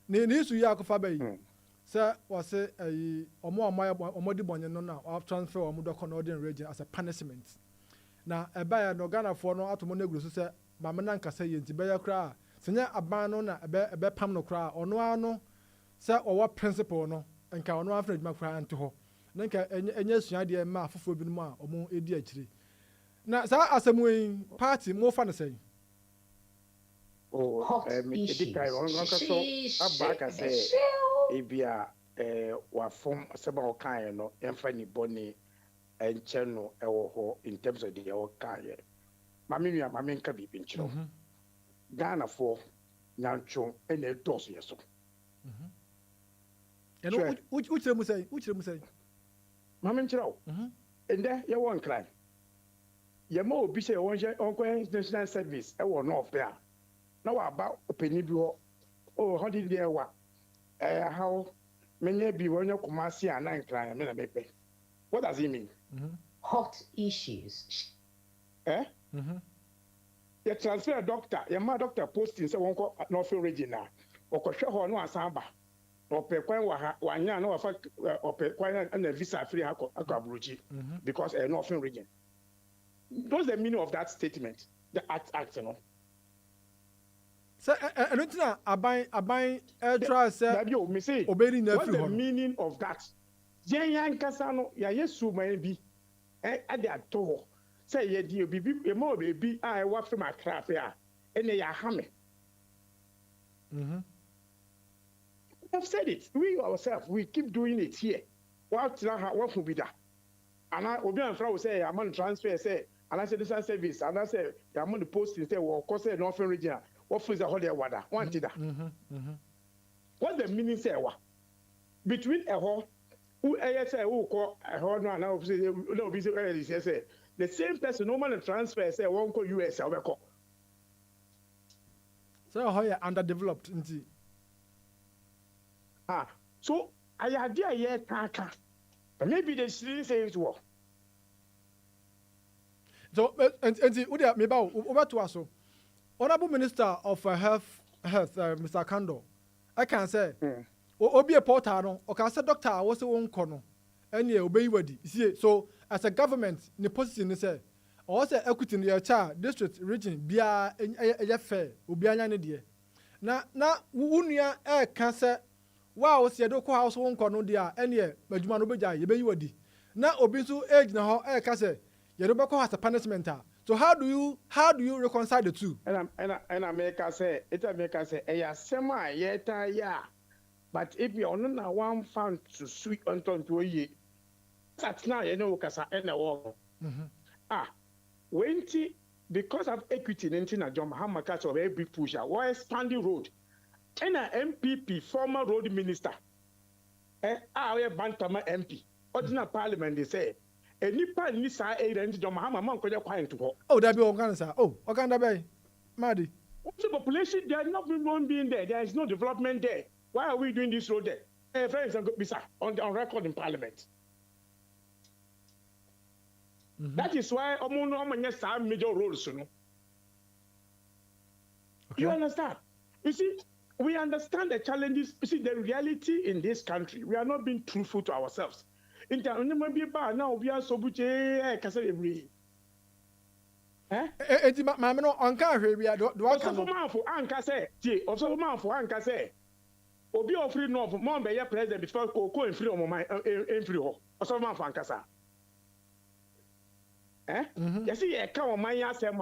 Speaker 1: ni isu ya ko fa bayi say wase ayi omo di bonye no na of transfer omo do Northern region as a punishment na eba ya no Ghana for no atomo na guru so say ma me na nkasa ye nti be ya kra senya aban no na ebe pam no kra ono ano say owo principle no nka ono afra djuma kra ante ho na nka enye sua de ma afofo bi no a omo edi akire na sa asemu yin party mo fa no say
Speaker 3: edikai onkaso abaka say ebia wa form seba o kan no emfa ni boni enche no ewo ho in terms of the o kan ye mame nka bibi nchiro Ghana for nyancho ene dos yeso
Speaker 1: eno uchire mu say
Speaker 3: mame nchiro ende ye won cry ye ma obi say won je onko national service e wo no of there na wa ba openi bi ho oh how did they wa how many be when you come see and nine cry me na mepe what does it mean
Speaker 4: hot issues
Speaker 3: you transfer a doctor your ma doctor posting say won ko North region na okwohwe ho no asamba ope kwan wa nya na wa fa ope kwan na visa free akabruchi because North region what's the meaning of that statement the act you know
Speaker 1: say enutina aban try say oberi na free ho
Speaker 3: what's the meaning of that yan kasa no ya yesu man bi ade ato say ye di obi e ma obi a wa from Accra fe a ene ya ha me I've said it we ourselves we keep doing it here what fu bi da ana obi an fra wo say ya man transfer say ana say this service ana say ya man the posting say wo ko say North region what is the holiday water want that what the meaning say wa between a ho who say who call a ho no na no be say the same person normal transfer say won ko US or ko
Speaker 1: so how you underdeveloped nti
Speaker 3: so I idea here kaka but maybe they still say it was
Speaker 1: so nti we dey me ba over to aso Honorable Minister of Health Mr. Kando I can say obi e portal no o ka say doctor wo se won ko no ene obeyi wadi see so as a government ne position ni say o say equity in your cha district region bia eye fair obi anya ne de na wunua e ka say wa o se do ko house won ko no de a ene adwuma no beja ye beyi wadi na obi so age na ho e ka say ye do be ko as a punishment so how do you reconcile the two?
Speaker 3: And America say eya sema yeta ya but if you no na one found to sweet onto ye that now you know kasa ena wo wenti because of equity in na John Mahama catch of every pusher why expanding road and MPP former road minister we bantama MP ordinary parliament they say enipa ni sa erent John Mahama man ko quiet to ho
Speaker 1: oh that be organ sir oh organ that be madi
Speaker 3: what's the population there is nothing being there is no development there why are we doing this road there friends and bisa on record in parliament that is why omo say major roads no you understand you see we understand the challenges you see the reality in this country we are not being truthful to ourselves in the only ba now we are so buche kasa every
Speaker 1: eti ma me no onka hwe bia do aka no
Speaker 3: manfo anka say tie also manfo anka say obi ofri no mo be ye president before ko enfri o mo man enfri ho also manfo anka sa you see e ka o man asem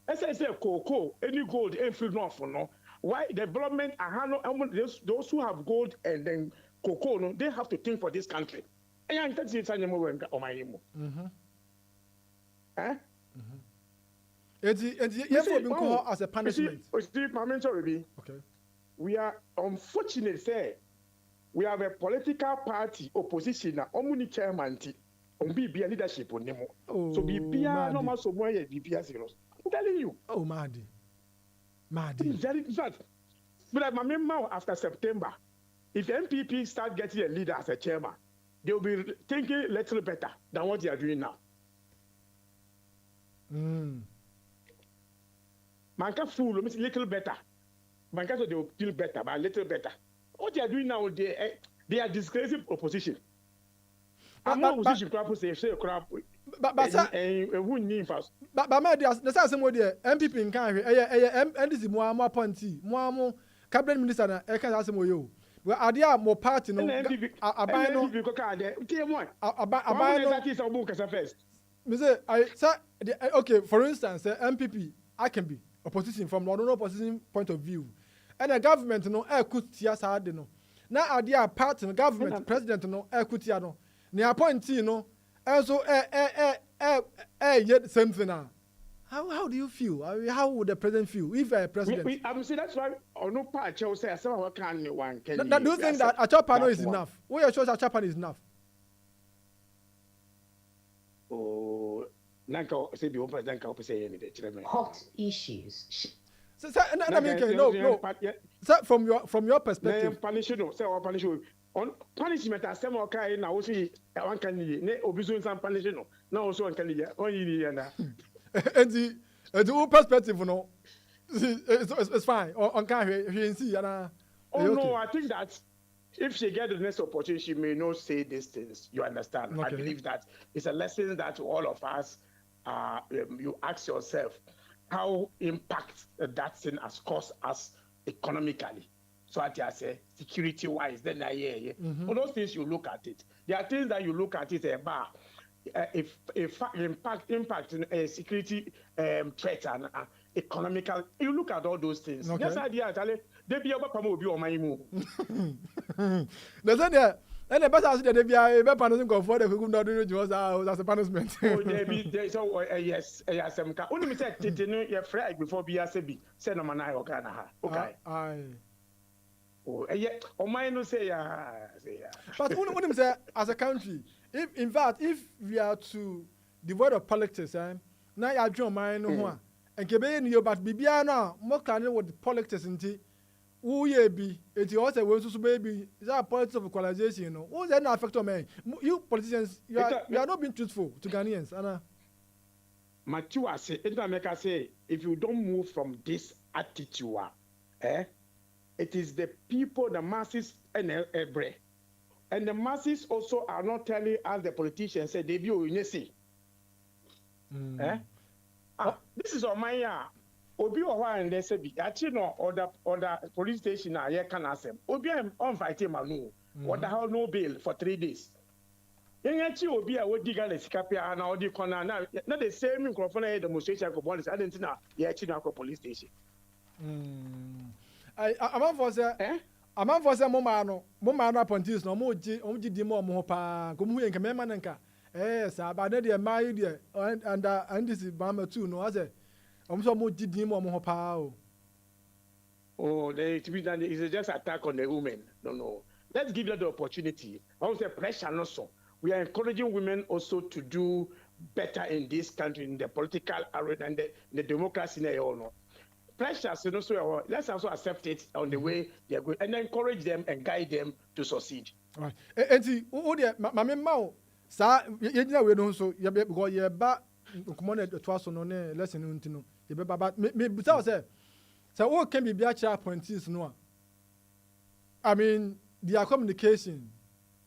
Speaker 3: a say koko any gold enfri no for no why development those who have gold and then cocoa no they have to think for this country and that's it anyamo wenga o man yimo
Speaker 1: yes we been call as a punishment
Speaker 3: okay we are unfortunate say we have a political party opposition na omuni chairman ti on bibia leadership onimo so bibia no ma so mo ye bibia serious I'm telling you
Speaker 1: madi
Speaker 3: very that But like, my member after September, if MPP start getting a leader as a chairman, they will be thinking a little better than what they are doing now. Manka fool, little better. Manka so they will feel better, but a little better. What they are doing now, they are disgracing opposition. I'm not opposition crap say crap.
Speaker 1: But
Speaker 3: who need first?
Speaker 1: But my dear, the same way the MPP in Canada, NDC more appointee, more cabinet minister na e kan asem oyo. We adia more party no. Abai no.
Speaker 3: MPP ko ka de. TM1.
Speaker 1: Abai no.
Speaker 3: That is obu kasa first.
Speaker 1: Me say I say okay, for instance, MPP I can be opposition from no opposition point of view. And the government no e kutia sa de no. Na adia party no government president no e kutia no. Ni appointee no. And so yet something now. How do you feel? I mean, how would the president feel if a president?
Speaker 3: I'm saying that's why on no part Chelsea say someone can one can.
Speaker 1: Do you think that a chopper is enough? We are sure a chopper is enough.
Speaker 3: Oh, nanka say be one president can say anything.
Speaker 4: Hot issues.
Speaker 1: So, no. Sir, from your perspective.
Speaker 3: Punish no. Say what punish on punishment as some okay na wo see one can ne obizo some punish no. Na also one can on yi na.
Speaker 1: And the perspective, no, it's fine. On can't see.
Speaker 3: No, I think that if she gets the next opportunity, she may not say these things. You understand? Okay. I believe that it's a lesson that all of us, you ask yourself, how impact that thing has caused us economically. So I say, security-wise, then all those things you look at it. There are things that you look at it about. If impact security threat and economical, you look at all those things.
Speaker 1: Okay.
Speaker 3: Yes, idea they be able to be on my move.
Speaker 1: There's and the best as they be a punishment go for the who not do it as a punishment.
Speaker 3: Oh, they so yes, only me say you fry before be as be say no man okay. Oh, yeah, on my no say
Speaker 1: But when say as a country, if in fact if we are to devoid of politics, now you draw mine no one. And kebe ni but bibia na mo kan with politics nti who ye be it also we so baby is that politics of equalization no who that affect man you politicians you are not being truthful to Ghanaians ana
Speaker 3: Matua say America say if you don't move from this attitude it is the people, the masses, and the masses also are not telling us the politicians say they be unisi. This is on my Obi Owa and they say be actually no order police station na here can ask them. Obi on fighting manu. What the hell no bail for 3 days. Yenyachi Obi a wodi ga lesikapia na odi kona na the same microphone na demonstration ko police. I didn't know yechi na ko police station.
Speaker 1: I'm for say mo man appointees no mo ji di mo pa ko mu yen ka me mananka sa ba na de mai de and this is Bama too no I say so mo ji di mo pa o.
Speaker 3: Oh, it's just attack on the women. No. Let's give them the opportunity. I want to say pressure also. We are encouraging women also to do better in this country, in the political arena and the democracy. No. Pressures, so let's also accept it on the way they are going and encourage them and guide them to succeed.
Speaker 1: All right. And see, my mouth, sir, you know, we don't so you because you're back. Come on, the twice on the lesson, you be but me, but say, so what can be actual appointees, no? I mean, their communication,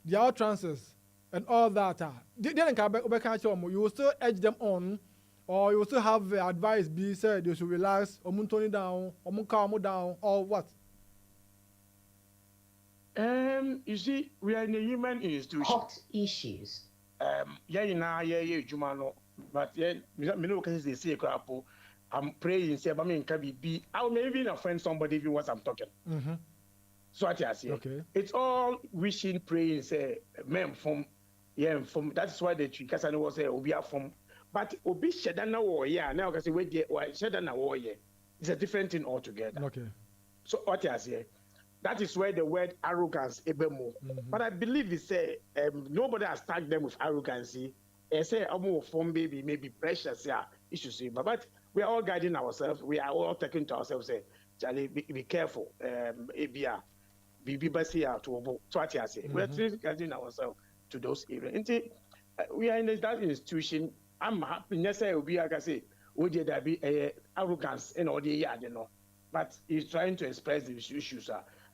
Speaker 1: their utterances, and all that. They didn't come back. You will still edge them on. Or you still have advice be said you should relax, or tone it down, or calm down, or what?
Speaker 3: You see, we are in a human institution.
Speaker 4: Hot issues.
Speaker 3: Jumano, but me no can they say I'm praying, say, but me can be. I may even offend somebody if you what I'm talking. So what I say.
Speaker 1: Okay.
Speaker 3: It's all wishing, praying, say, men from that's why the tree, because I know what say we are from. But Obi Shedana war, now because we Shedana war, it's a different thing altogether.
Speaker 1: Okay.
Speaker 3: So what I say, that is where the word arrogance ebemo. But I believe it's nobody has tagged them with arrogancy. They say from baby, maybe precious, issues. But we are all guiding ourselves. We are all taking to ourselves. Say, Charlie, be careful. Ebia, be basi out to what you say. We're getting ourselves to those areas. We are in that institution. I'm happy. Yes, I will be. Like I say, we did that be arrogance in all the yard, you know. But he's trying to express these issues,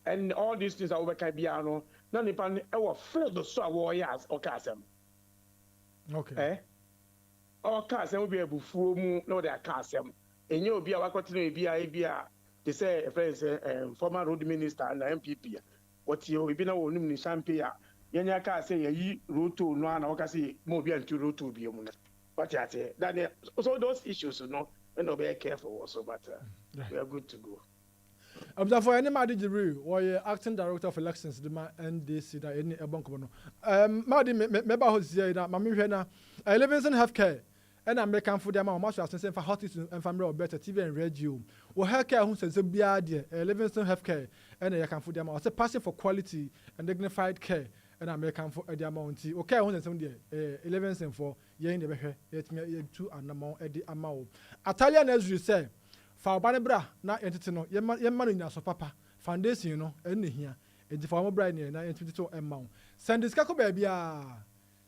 Speaker 3: and all these things are over Kabiano. None upon our field so warriors or Casem.
Speaker 1: Okay.
Speaker 3: Or Casem will be able to know their Casem. And you'll be our continue be they say a friend, former road minister and MPP. What you been a woman in Champagne. Yanyaka say ye road to no and I say more be to road to be a month. What you say that so those issues, you know, we're not very careful also, but we are good to go.
Speaker 1: For any Madi Jibri, or acting director of elections, the NDC that any Ebonkono. Madi, maybe I was here that Mammy Hena, I live in healthcare, and I'm making for them, much as for hottest and family or better TV and radio. Or healthcare who says a beard, Livingston healthcare, and I can for them. I say passing for quality and dignified care. And I'm making for the amount. Okay, I want to say 11 cents for ye in the behe, yet me 2 and amount at the amount. Italian as you say, for Banabra, not entertain, your money in so papa, foundation, you know, any here, and the former bride near 22 amount. Send this caco baby,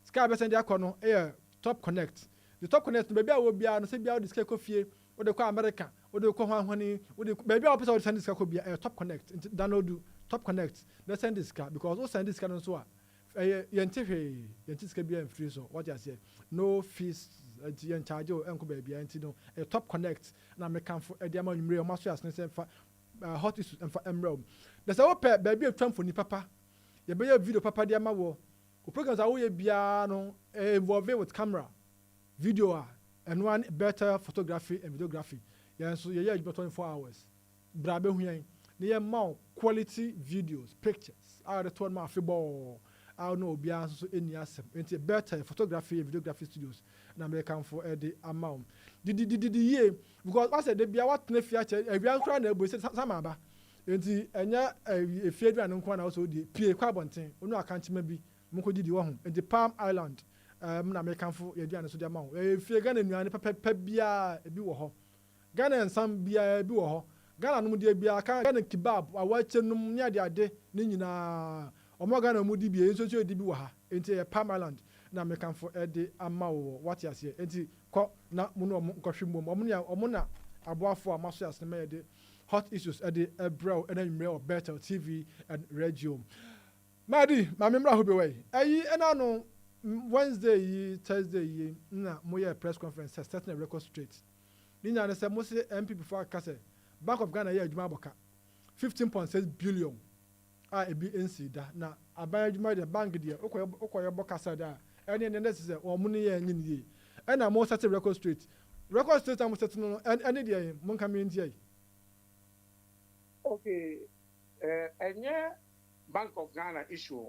Speaker 1: Sky send the corner, air, top connect. The top connect, baby, I will be on the same this caco fear, or the America, or the Cohan honey, or the baby opposite send this caco be a top connect, download top connect. Let's send this car because all send this car and so Yantis be free so what you say no fees and charge or uncle baby and a top connect and I make come for a diamond real master as hot issues and for emerald. There's a pair baby of Trump for ni papa. You be a video papa diama wo. Programs are all biano involved with camera, video and one better photography and videography. Yeah, so yeah, about 24 hours. Brabe huyen. Near more quality videos, pictures. I the told my football. I don't know, be also any asset. It's better photography and videography studios. And American for the amount. The year because I said the be what feature. If you are trying to say some about, and a fair and also the P. Carbon thing. No, I can't maybe Moko did one and the Palm Island. American for a Diana Sudan. If you're going to pepia a biwaho, Ghana and some beer a biwaho, Ghana no dear beer, Ghana kebab, I watch them near the day, Nina. Omogana mudi bi enso so di bi wa ha enti e Parmaland na mekan for e ama wo what ya se enti ko na mu no nkɔhwe mbom omo na aboafo amaso as na de hot issues e de ebrew e na nwure of better TV and radio madi ma memra ho be we ayi e na no Wednesday yi Thursday yi na mo ye press conference starting a record straight ni nya na se mo se MP before aka se Bank of Ghana ye adwuma aboka 15.6 billion a bi NC da na abayadwuma de bank de okoye bokasa da ene ne se omo ne ye nyi ne e na mo set record straight am set no ene de mo nka me ndie
Speaker 3: Okay, enye Bank of Ghana issue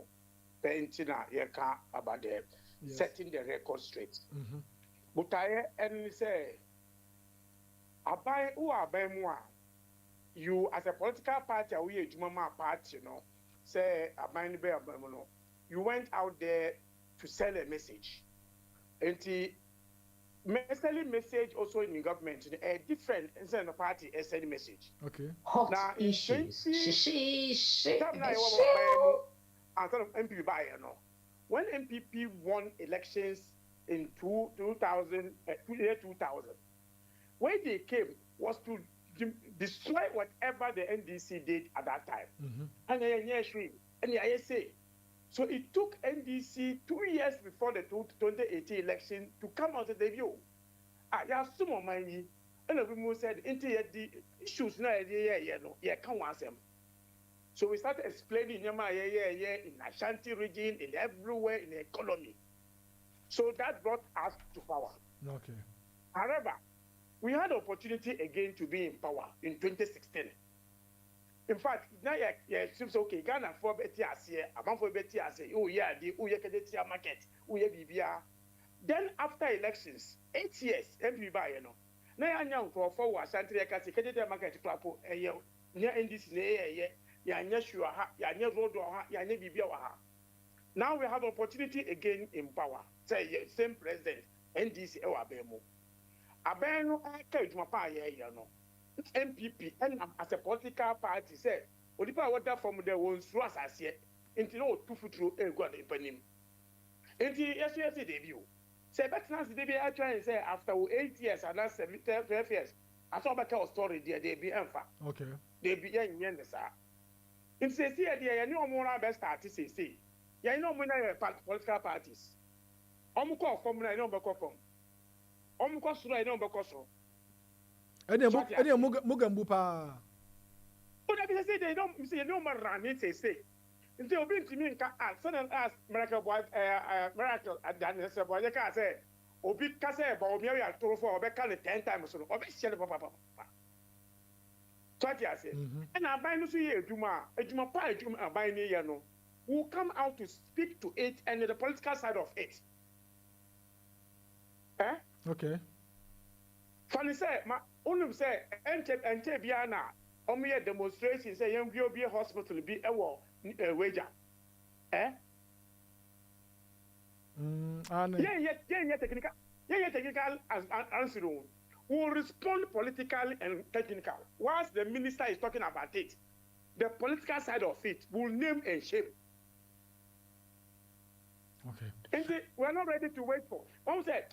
Speaker 3: pentina ye ka about the setting the record straight. But I say abai mu a you as a political party we a juma party, you know. Say you went out there to sell a message. And the message also in the government, a different instead of party a send message.
Speaker 1: Okay.
Speaker 4: Hot
Speaker 3: now,
Speaker 4: issues.
Speaker 3: MPP buy, you know. When MPP won elections in 2000, when they came was to destroy whatever the NDC did at that time. And I say, so it took NDC 2 years before the 2018 election to come out of the view. I have some of money, and everyone said, the issues now, can't want them. So we started explaining in Ashanti region, in everywhere in the economy. So that brought us to power.
Speaker 1: Okay.
Speaker 3: However, we had the opportunity again to be in power in 2016. In fact, now it seems okay. Ghana for better here, among for better here. Oh yeah, the Uyekedetia market, BBR. Then after elections, 8 years, MP by you know. Now I know for Ashanti Kedetia market plapo near NDC road Now we have opportunity again in power. Say same president, NDC Abeno. Abeno I came to my pa no. MPP and as a political party say onipa water from the ones through as here into no two foot through a god in panim. Into yes debut. Say but now the debut I try and say after 8 years and that's 12 years. I saw better story there they be enfa.
Speaker 1: Okay.
Speaker 3: They be young the sir. In say see there you know more best start say. You know more political parties. Call from I know call from. Call so I know call so.
Speaker 1: Any mugambu pa.
Speaker 3: Oh, that say they don't say no more run it say. Nti obi ntimi nka send as miracle boy miracle adan say boy ka say obi ka say ba obi ya toro for obi ka 10 times so obi share papa. So what you say? And aban no so ye adwuma pa adwuma aban ni ye no will come out to speak to it and the political side of it. Eh?
Speaker 1: Okay.
Speaker 3: Funny say ma onum say ente bia na omo demonstration say yam bi hospital bi ewo wager. Eh? Yeah, technical. Yeah, technical answer. Will respond politically and technical. Whilst the minister is talking about it, the political side of it will name and shame.
Speaker 1: Okay.
Speaker 3: And we're not ready to wait for. One said,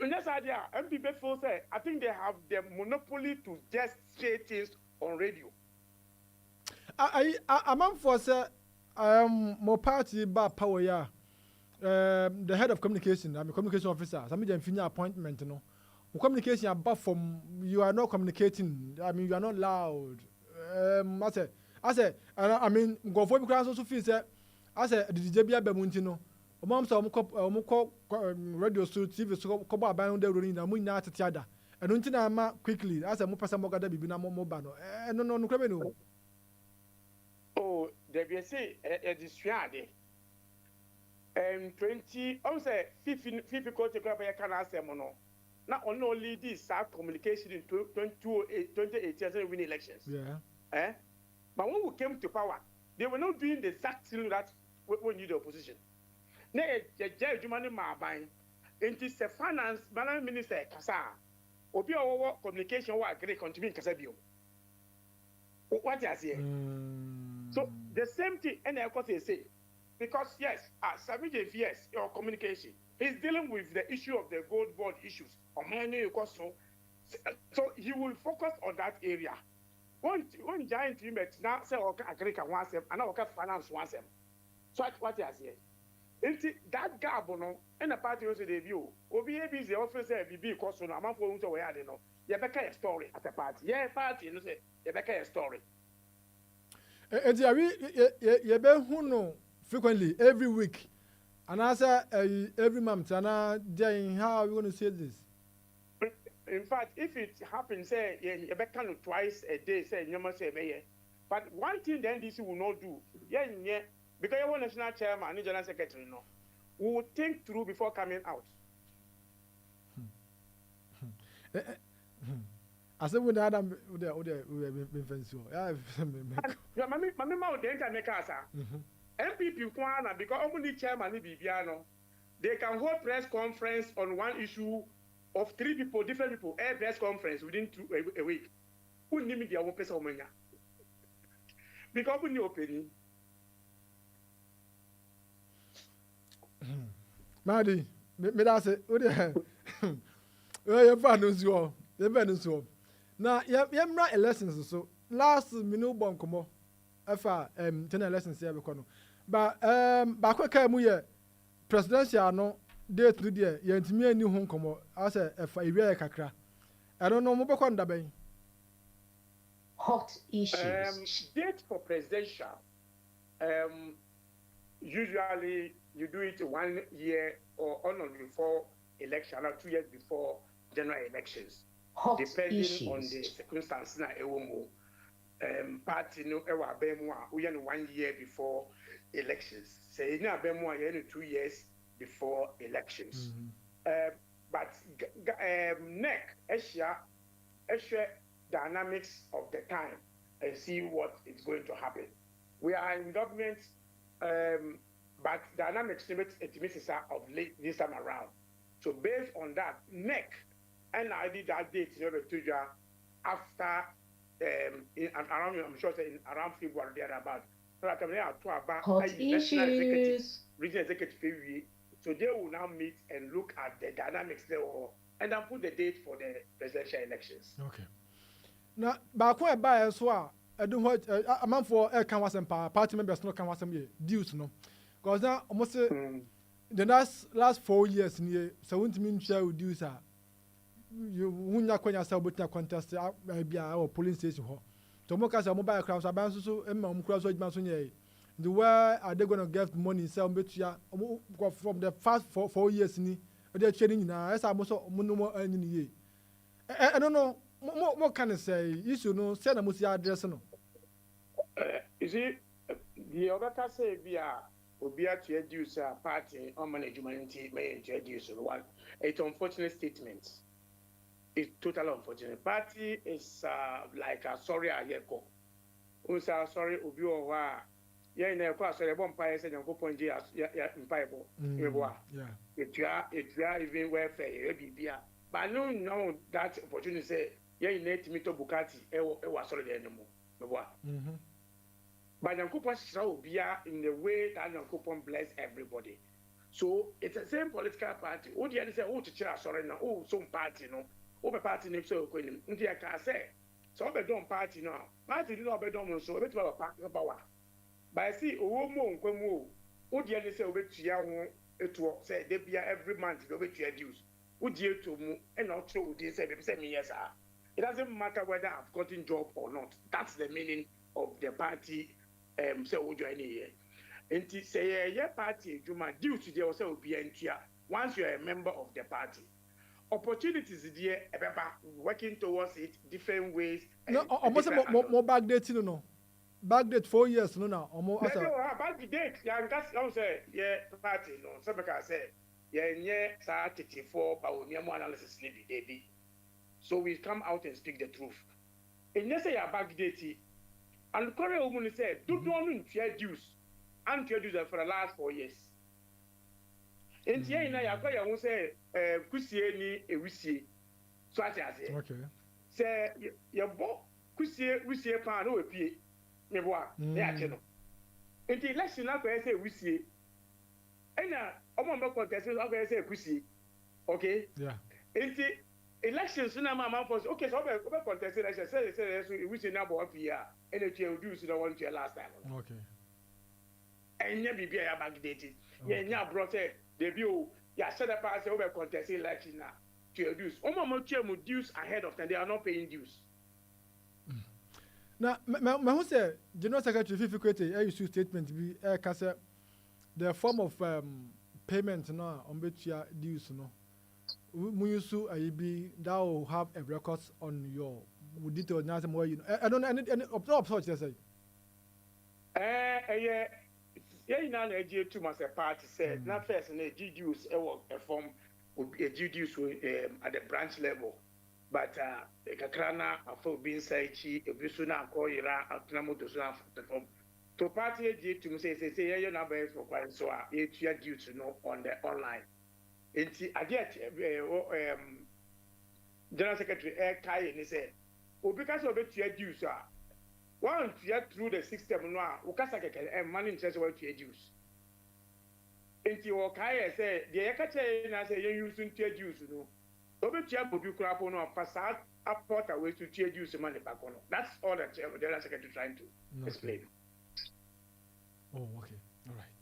Speaker 3: in this idea, MPP say, I think they have the monopoly to just say things on radio.
Speaker 1: I'm for say more party ba power ya. The head of communication, I'm a communication officer. Some of them finish appointment, you know. Communication about from you are not communicating. I mean, you are not loud. I said, I mean, go for because also feel say, I said, the JBA Bemuntino. Mom saw radio so TV so come about the running. I'm not at Tiada. And until I'm quickly, as a Mopasa Mogada Bibina Mobano. No.
Speaker 3: Oh, there be say a distriade. 20, I say 50 quarter can answer mono. Not only this communication in 2018 win elections.
Speaker 1: Yeah.
Speaker 3: But when we came to power, they were not doing the exact thing that we need the opposition. Now, the judge money ma buying into the finance minister Kasa. Obi our communication wa agree continue Kasa bio. What you say? So the same thing, and of course they say, because yes, Savage yes, your communication is dealing with the issue of the gold board issues. So he will focus on that area. One giant team now say okay, agriculture wants them, and okay, finance wants them. So what you say? Into that gap, no, and the party also the view. OBA is the officer BB cost on a month for where they know. You better a story at the party. Yeah, party, you say you better a story.
Speaker 1: And you be who know frequently every week, and answer every month. And how are we going to say this?
Speaker 3: In fact, if it happens, say you better twice a day, say you must say, but one thing the NDC will not do, yeah, because you're national chairman and general secretary, no, we will think through before coming out.
Speaker 1: I said, we had been friends.
Speaker 3: Yeah, Mammy, the internet casa. MPP Kwana, because only chairman Bibiano, they can hold press conference on one issue of 3 people, different people, a press conference within a week. Who need their own person? Because we need opinion.
Speaker 1: Madi, me that's it. You're fine as well. You're fine as well. Now, you're right elections so last minute bon komo. Efa 10 elections here because but back when came here presidential no date to there you ntimi ani ho komo as efa ewia kakra. I don't know mo be kwa ndaben.
Speaker 4: Hot issues.
Speaker 3: Date for presidential usually you do it 1 year or before election or 2 years before general elections.
Speaker 4: Hot
Speaker 3: depending
Speaker 4: issues.
Speaker 3: On the circumstances na ewomo. Party no ewa bemu a we 1 year before elections. Say na bemu a 2 years before elections. But NEC Asia dynamics of the time and see what is going to happen. We are in government, but dynamics estimates are of late this time around. So based on that, NEC and I did that date in order to after around, I'm sure in around February thereabout. So that they are to about
Speaker 4: Hot
Speaker 3: national executive,
Speaker 4: issues.
Speaker 3: regional executive. So they will now meet and look at the dynamics there, and then put the date for the presidential elections.
Speaker 1: Okay. Now, back when I buy as well, I don't want a man for air can was party members no can was dues no. Because now almost the last 4 years in here, so won't mean share with dues are you wouldn't have yourself with a contest maybe our polling station. To make us a mobile crowds are bound so cross the where are they going to get money sell from the past 4 years in they're trading now as I most no any year. I don't know what can I say? You should know send a musi address no.
Speaker 3: You see, the other say via Obia to reduce a party on management may introduce one. It's unfortunate statement. It's totally unfortunate. Party is like a sorry a year go. Unsa sorry Obi Owa. Yeah, in a class, I won't pay and go point in Bible. Yeah. It even welfare, but no, no, that opportunity say, yeah, you need to meet Bukati, it was sorry anymore. But Yankupon shall be in the way that Yankupon bless everybody. So it's the same political party. Oh, the other say, oh, to chair, sorry, now, oh, some party, no, over party name so going into a car say. So, I don't party now. Party did not be done, so it's about power. But I see, oh, more, oh, the other say, over to Yahoo, it will say, they be every month, over to your dues. Would you to move and not show this 7 years? It doesn't matter whether I've gotten job or not. That's the meaning of the party. So would you any year? And to say yeah party, you might due to the also be once you are a member of the party. Opportunities there working towards it different ways.
Speaker 1: No, almost more backdating no. Backdate 4 years no now. Almost
Speaker 3: backdate. Yeah, that's say yeah party no. Some can say yeah 34 but we more analysis need. So we come out and speak the truth. And you say you're backdating. And the Korea woman said, do not introduce for the last 4 years. And here in Nigeria, I will say, Kusie ni Ewisi. So I say,
Speaker 1: okay.
Speaker 3: Say, your boy, Kusie pan, no, pay. Never, yeah, channel. And the election now, I say, Ewisi. And now, I'm going to contest, I say, Kusie. Okay?
Speaker 1: Yeah.
Speaker 3: And the elections, now, my mom was, okay, so I'm going to contest election. Say, we see now, what we are. And it will do so one to last time.
Speaker 1: Okay.
Speaker 3: And you be backdated. Yeah, brought it. Debut. Yeah, set up as over contest election now to dues. Almost dues ahead of time. They are not paying dues.
Speaker 1: Now, who say General Secretary Fifi I issue statement be the form of payment now on which you dues no. When you sue be that will have a record on your would detail now more you know. I don't know any of such say.
Speaker 3: Yeah, now the G2 must a party said not first and a GDUs a form would be a GDUs at the branch level. But the Kakrana for being Saichi, a Busuna, Koira, Atnamoto form. To party G2 say your number is for quite so it's your due to know on the online. I get General Secretary Air Kai and he said, well, because of it, your dues are. Once you are through the system now, Ukasaka and money in church what you use. And you Kai say, the Ekate and I say you're using tear dues, you know. Over Chia will be crap on a facade, up port away to tear dues the money back on. That's all that the General Secretary trying to explain.
Speaker 1: Oh, okay. All right.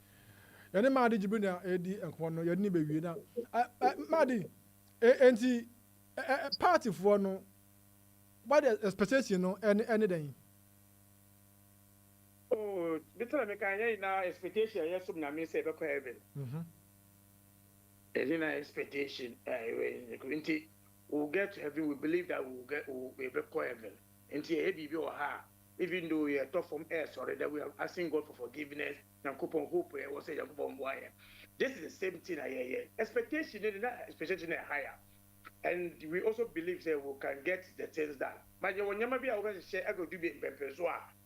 Speaker 1: Any Madi Jibrina, Eddie, and Kwano, your neighbor, you know. Madi, and party for no. What expectation, you know, anything?
Speaker 3: Oh, better make a now expectation. Yes, some name say back heaven. Expectation. We'll get to heaven. We believe that we'll be back heaven. And here, even though we are tough from air, sorry, that we are asking God for forgiveness. And coupon hope was say wire. This is the same thing. Expectation is not expectation higher. And we also believe that we can get the things done. But you will never be able to share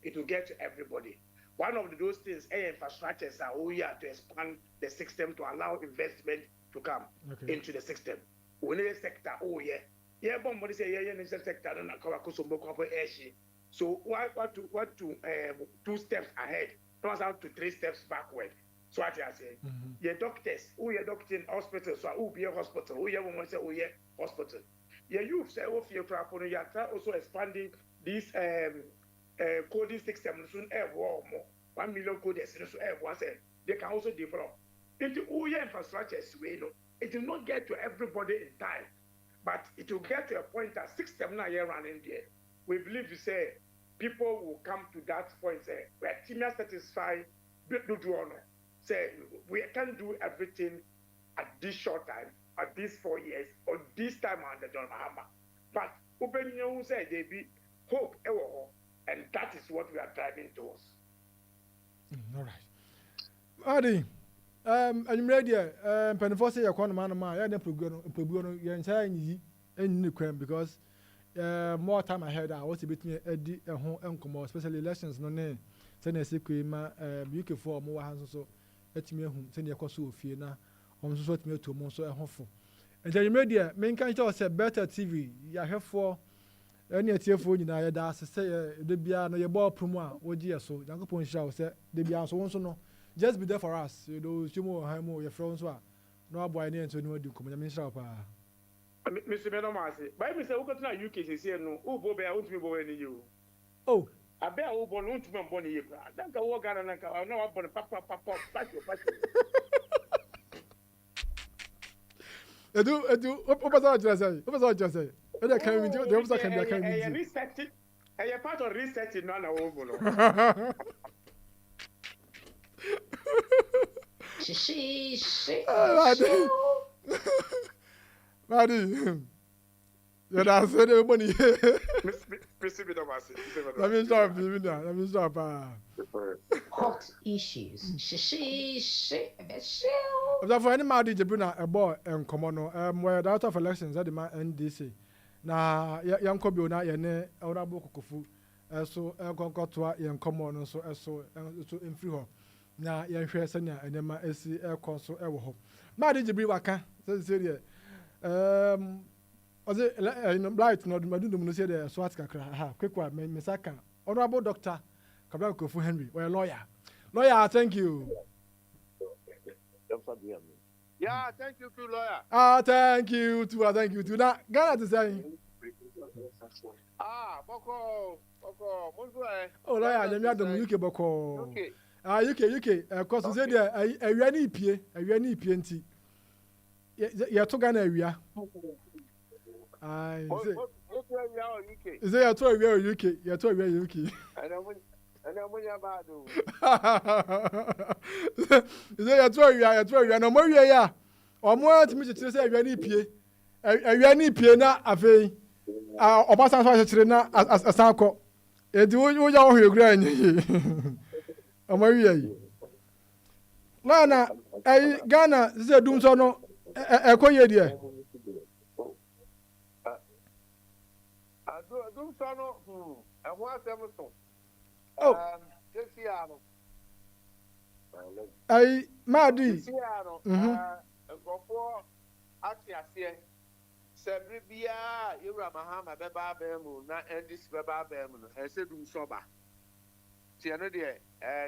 Speaker 3: it will get to everybody. One of those things, infrastructures are to expand the system to allow investment to come into the system. We need a sector, Yeah, but say yeah, in sector and so what to 2 steps ahead, turns out to 3 steps backward. So what I say, your doctors, who your doctor in hospital, so who be a hospital, who your woman say, oh yeah, hospital. Yeah, you say, oh, your crap, you are also expanding this coding system soon air war more 1 million coders so air once they can also develop into all your infrastructures. It will not get to everybody in time. But it will get to a point that 6, 7 years running there. We believe to say people will come to that point, say, we're team satisfied, say, we can't do everything at this short time, at these 4 years, or this time under John Mahama. But open you say they be hope, and that is what we are driving towards.
Speaker 1: All right. Adi. I'm ready. Penifo say yakwa no man ya na peguo no ye nsa anyi enni kwam because more time ahead I was between edi ho enkomo especially elections no ne say na sekwe ma UK for mo wa hanso so etimi ehun say na yakoso ofie na om so etimi eto mo so ehofo and I'm ready me kan tell say better TV ya hwefo any atiefo nyina ya da say de bia no ye ball promo a wogie so yankopon hia say de bia so won so no just be there for us. You know, Chimo Haimo, your friends were no boy near to know do come. I mean, shop.
Speaker 3: Mr. Menomasi, by Mr. Ukatna, UK is here. No, oh, Bobby, I won't be born in you.
Speaker 1: Oh,
Speaker 3: I bet I will born to be born in you. Don't go walk out and I know I'm born papa, patch.
Speaker 1: I do, what was I say? What was I just say? And I can't even do the opposite. I can't even
Speaker 3: reset it. I am part of resetting none of
Speaker 1: Madi, you're not saying money. Let me stop.
Speaker 4: Hot issues.
Speaker 1: For any Madi Jabuna, a boy and Comono, where out of elections at the NDC. Now, young Kobi, not your name, Honorable Kofu, so got to young Common, so in free home. Na ya hwe sanya enema esi ekoso ewo ho ma de jibi waka se oze light no madundum no se de swat kakra ha kwekwa mesaka honorable doctor Kabla Kofu Henry we lawyer thank you
Speaker 2: yeah thank you to lawyer
Speaker 1: thank you to na Ghana to say
Speaker 2: boko monzo
Speaker 1: lawyer nyame adom UK boko okay UK cause say there awia ni ipie nti ya to Ghana awia ai say ya to awia UK ya to awia UK
Speaker 2: ana munya bado
Speaker 1: say ya to awia na mo awia ya omo atimi chitire say awia ni ipie na afei obasan so chitire na asan ko edi wo ya wo hwegura anyi Amawi Lana Ghana say DUMSOR no ekoye die
Speaker 2: DUMSOR no ehwo asem so this year no
Speaker 1: Madi
Speaker 2: this year no gofo atiase sebre bia Yewura Mahama beba abemu na endis beba abemu no ese DUMSOR ba tiano de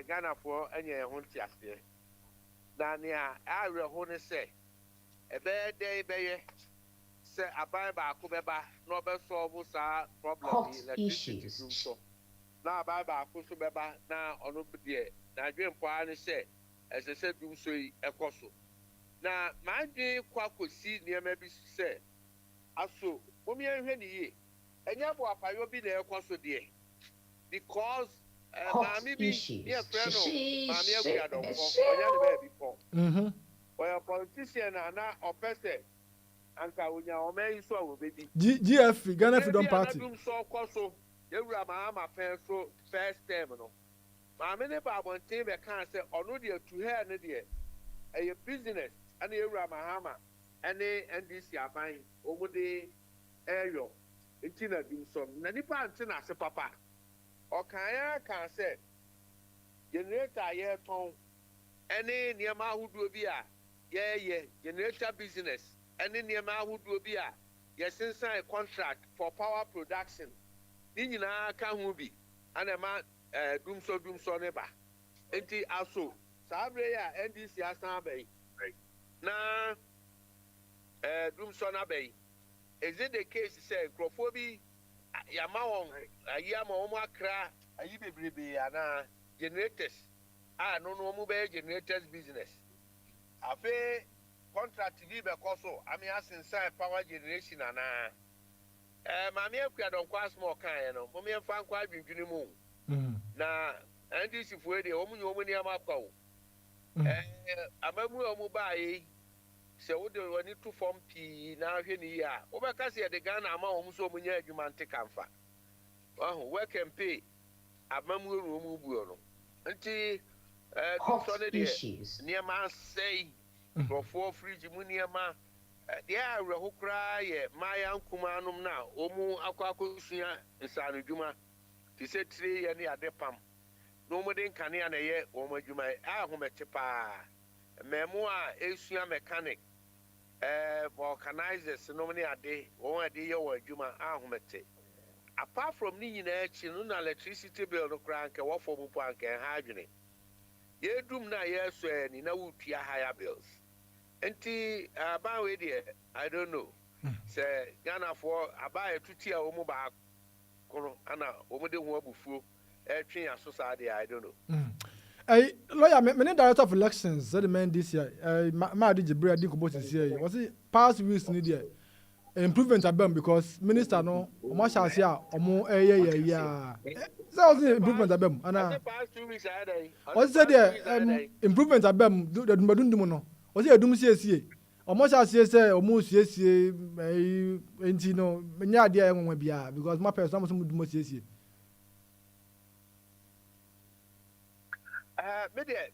Speaker 2: Ghana for enye ho ntiase na ne a awe ho ne se ebe dey beye se aban ba ko beba no be solve sa problem
Speaker 4: issues
Speaker 2: na aban ba ko so beba na ono de na dwempo ane se ese DUMSOR yi ekoso na mande kwa kosi niema bi se aso momi enhwe ni ye enya bo apayo bi na ekoso de because Mami bi ye friend no mami akuado ko onya de be before oya politician na opese anka onya o me so wo bedi
Speaker 1: GF Ghana Freedom Party
Speaker 2: DUMSOR koso Yewura Mahama fen so first term no mami ne ba bonten be kan se onu de tu hair ne de e business ana Yewura Mahama ene NDC aban omude eyo etina DUMSOR na nipa antina se papa Okanya can say generator ye ton any niema hudu bi a ye generator business any niema hudu bi a yes sign contract for power production ni nyinaa ka ho bi ana ma dumso ne ba enti aso sabre ya NDC asan bai na dumso na bai is it the case say crofobia yama won ayama o akra ayi bebrebe ana generators no mu be generators business afi contract bi be koso ami asensan power generation ana mami akua don kwa small kan no mo me fa kwa adwindwini mu na NDC fo de o mu nyo mu ni ama kwa o amamu o mu ba yi se wo de woni to form pi na hwe ni ya wo be ka se de Ghana ama o mu so mu nya adwuma nte kanfa work and pay amamu ru mu buo no nti
Speaker 4: Hot issues.
Speaker 2: Niema say for fridge mu niema they are hokra ye maya nkuma anum na omu akwa nsanu dwuma ti se 3 ye ne ade pam no mu de nkane na ye omu adwuma ahomete pa memo a esua mechanic vulcanizers no mu ne ade won ade ye wo adwuma ahomete apart from ni nyina achi no na electricity bill no kra nke wo fo mu po anke ha adwene ye dum na ye so ni na wutua higher bills enti about we there I don't know say Ghana for about tuti a omu ba kono ana omu de ho abufuo twen aso sa de I don't know
Speaker 1: lawyer me director of elections said the man this year ma di Jibril di ko bo this year was it past weeks ni there improvement abem because minister no omo shase a omo ya so was improvement abem ana
Speaker 2: past 2 weeks I dey
Speaker 1: was said there improvement abem the dumadundum no was it edum siesie omo shase say omo siesie enti no nya ade a enwa bia because my person am so dum siesie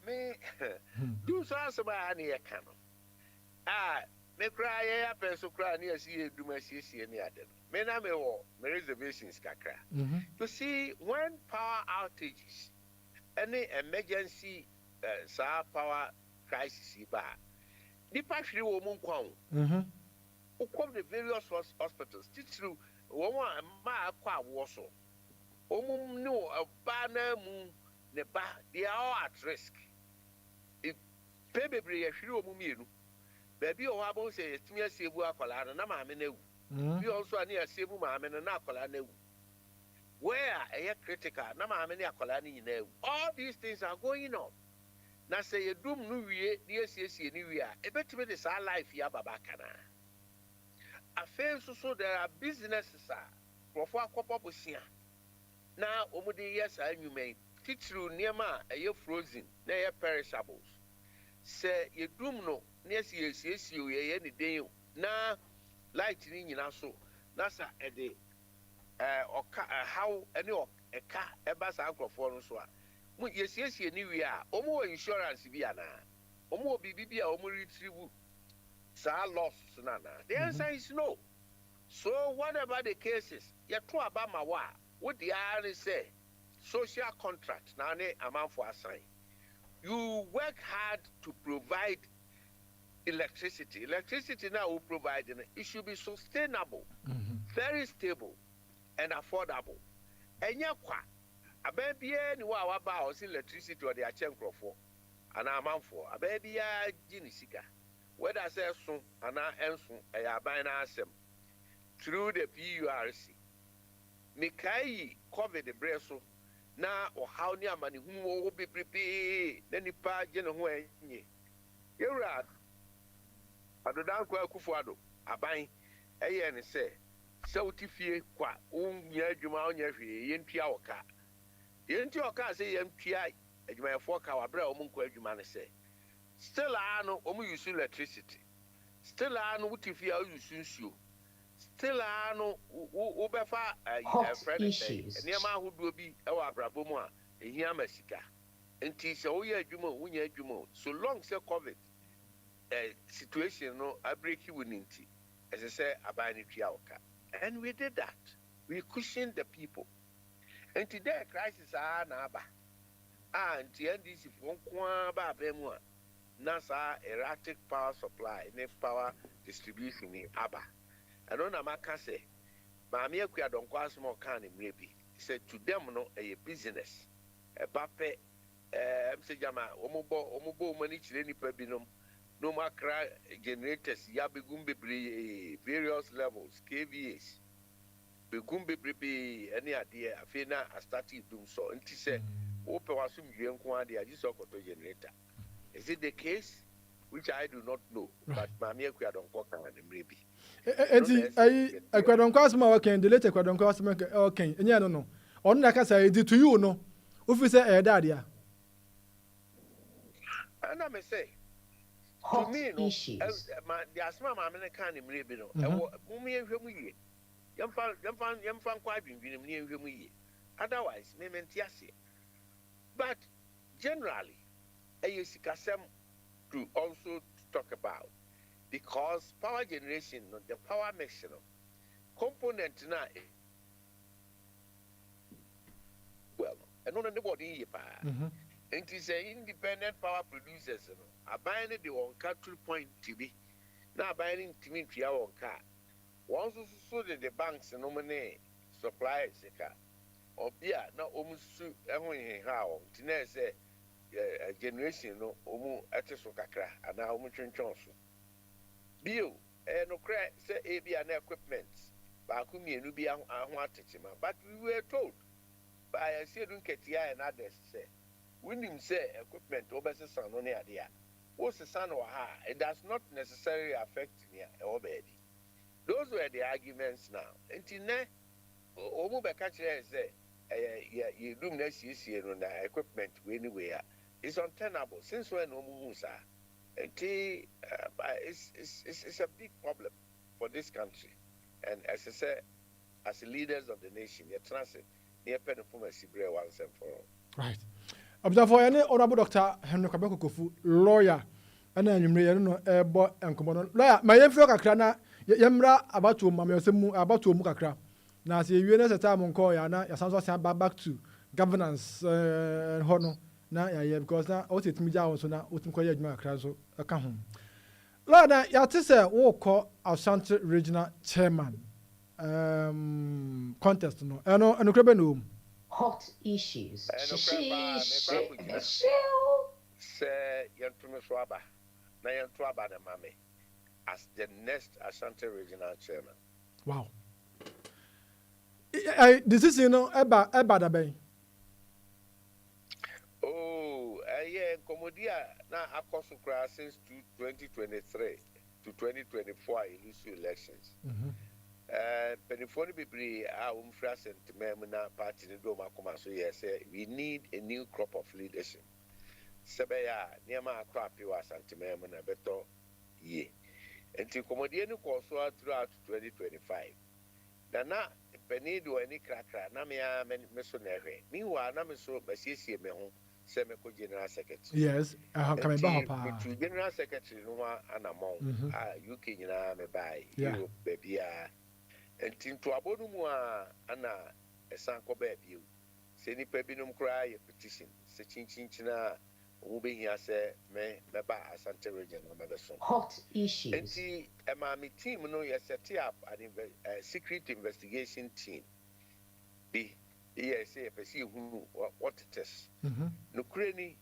Speaker 2: me do so asaba na ye ka no me cry ya person cry na see eduma siesie ni ade me na me wo me reservations kakra to see when power outages any emergency power crisis ba nipa hwere wo mu nkwa wo come the various hospitals titru wo ma akwa awo so omum no ba na mu ne ba they are all at risk if bebre ya hwere wo mu mienu baby o abo say tumi asiebu akola no na maame na ewu bi also ani asiebu maame no na akola na ewu where a critical na maame na akola ni nyina ewu all these things are going on na say yedum no wie na yesiesie ni wie a ebetime de sa life ya baba kana afenso so there are businesses profo akopo bosia na omude yes anwumen titru niema eye frozen na eye perishables say yedum no na yesiesie o ye ni den na light ni nyina so na sa ede oka how any eka eba sa akrofo no so a mu yesiesie ni wi a omo insurance bi ana omo bibi a omo retrieve sa loss na the answer is no. So whatever the cases you to abama wa what the are say social contract na ne amount for assign you work hard to provide electricity now will provide it should be sustainable very stable and affordable enya kwa ababia ni wa ba o electricity or the achenkrofo ana amanfo ababia gini sika whether say so ana enso eya ban na asem through the PURC mekai covid breso na o how ni amani hu wo bebrebe na nipa je ne ho enye yewra adodan kwa akufuado aban eye ne se sauti fie kwa unya adwuma onya hwe yentua oka se yentua adwuma yefo ka wa bra o mu nkwa adwuma ne se still ano o mu use electricity still ano wutifia o use nsuo still ano wo befa
Speaker 4: issues
Speaker 2: niema ahodo bi e wa brabo mu a ehia masika enti se wo ye adwuma wunya adwuma so long say covid situation no abreaki wuninti as I say abani tua oka. And we did that. We cushioned the people. And today, crisis are naba. And the NDC for ba bemwa. NASA erratic power supply, and power distribution in Aba. And on a macase, Mammy Aquia don't cause more can maybe. Said to them, no, a business, a bape, Jama, Omobo, manage any pebinum, no macra generators, Yabigumbi, various levels, KVAs. Begumbi, any idea, Afina, I started DUMSOR, and she said, Open was some young quantity, I just saw a generator. Is it the case? Which I do not know, but Mammy Aquia don't call can maybe.
Speaker 1: I don't cross my working, the later don't cross my okay, and yeah, no. On like I say, to you, no. If we say, Dadia.
Speaker 2: And I may say,
Speaker 4: Hot
Speaker 2: me,
Speaker 4: issues.
Speaker 2: The asthma, I'm in a kind of maybe no. And Mummy and Humi, young fan quite been near Humi. Otherwise, Mementiasi. But generally, I use Kasem to also talk about because power generation, the power mixing component now. Well, and on anybody, and it is independent power producers. I buying it on cattle point TV. Now buying to me 3 hour car. Once so that the banks and nominate suppliers or beer, not almost how Tina say a generation no omu atesokakra and now muchonchonso. Bill, no crack say AB and equipment. Bakumi and Nubi but we were told by a certain Ketia and others say, when him say equipment over the sun on the idea. What's the sun or her? It does not necessarily affect me already. Those were the arguments now. Until now, Omu Bekachia say, you do next year on the equipment anywhere. It's untenable. Since when Omusa? It's a big problem for this country. And as I said, as leaders of the nation, you're transit near Penifuma Sibre once and for all.
Speaker 1: Right. Observe any honorable Dr. Henry Kabeko Kofu, lawyer, and then you may know a boy and common lawyer. My young Kakrana, Yamra about to Mamma about to Mukakra. Now, see you as a time on call, Yana, your sons are back to governance and honor. Now, yeah, because now, what it me down so now, what inquiry my crazo, a come home. Lord, Yatisa, walk call our Santa Regional Chairman contest, no, and no, and
Speaker 4: Hot issues.
Speaker 2: Say, Yantume Swaba, Nayan Twaba and Mame, as the next Ashanti Regional Chairman.
Speaker 1: Wow. This is, about the bay.
Speaker 2: Oh, yeah, Comodia, now Akosukra since 2023 to 2024 illusive elections. Penifoni Bibri, our Umfras and Memuna party in Doma Comaso, yes, we need a new crop of leadership. Sabaya, Niama Crappy was anti-Memuna Beto, ye. Until Comodian Corso throughout 2025. Nana, Penido any cracker, Namia Mesonere. Meanwhile, Namiso, Bassisi Mehon, Semeco General Secretary.
Speaker 1: Yes, I have come back.
Speaker 2: General Secretary Numa and among UK, by Europe, baby. And to Abonumua, Anna, a Sanko baby. Seni Pebinum cry a petition, Sechin Chinchina, moving here, say, me, Meba, Santa Region, Mabeson.
Speaker 4: Hot issues.
Speaker 2: And see, a mammy team, no, you set up a secret investigation team. Be, yes, say, who, what it is. No cranny,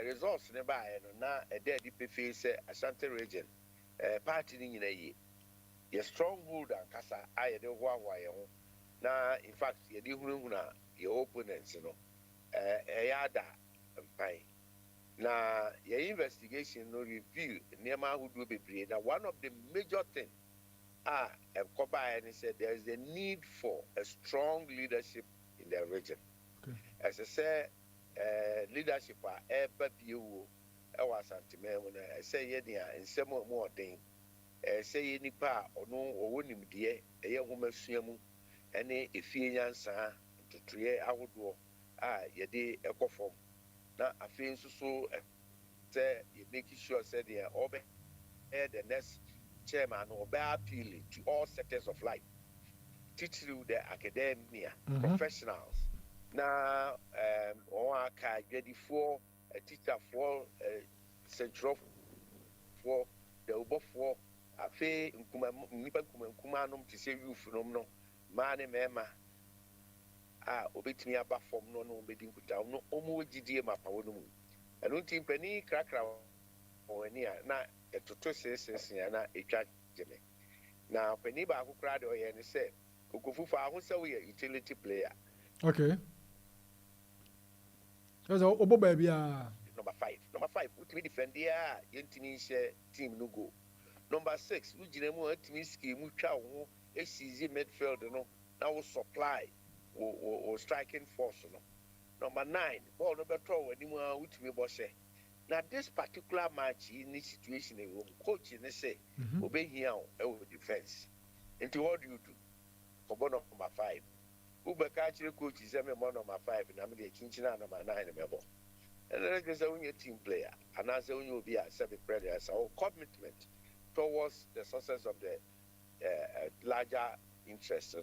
Speaker 2: results nearby, and now a dead face, a Santa Region, party in a year. Your stronghold and Casa, I don't want why. Now, in fact, you do your opponents, a yada and fine. Now, your investigation no review, Nema who do be now, one of the major things, and Koba and said there is a need for a strong leadership in the region. Okay. As I said, leadership are ever you, I was anti-man when I say, yeah, and some more things. Say any pa or no or winning dear, a young woman swim, and a Fian sa to three hour door. Ye day a conform. Now, I feel so say, you making sure, said they are over the next chairman or bear appealing to all sectors of life, teach through the academia, professionals. Now, or I can get for a teacher for central for the over for afe nipa nkuma nom te sɛ youth nom no maa ne mɛɛma a obetumi aba fam no no obedi nkuta no ɔmo gyidie ma pawo no mu ɛno nti mpani krakra wɔn ani a na ɛtoto sesesea na etwa gyeme na pani baako kora de ɔyɛ ne sɛ kokofufa aho sɛ woyɛ utility player.
Speaker 1: Okay. So obo baby
Speaker 2: Number 5 utimi defend ya yentimi nhyɛ team no go. Number 6 ugina mu atimi scheme mu twa wo esizi midfield no na wo supply wo striking force no. Number 9 ball no beto wani mu a utimi bɔhyɛ. Now this particular match in this situation coach ne say obehia o defense. Into what do you do? For number 5. Ubeka actually coach is number 5 na me dey chinchina number 9 mebo. And then there's a team player and as when you be a seven players our commitment towards the success of the larger interest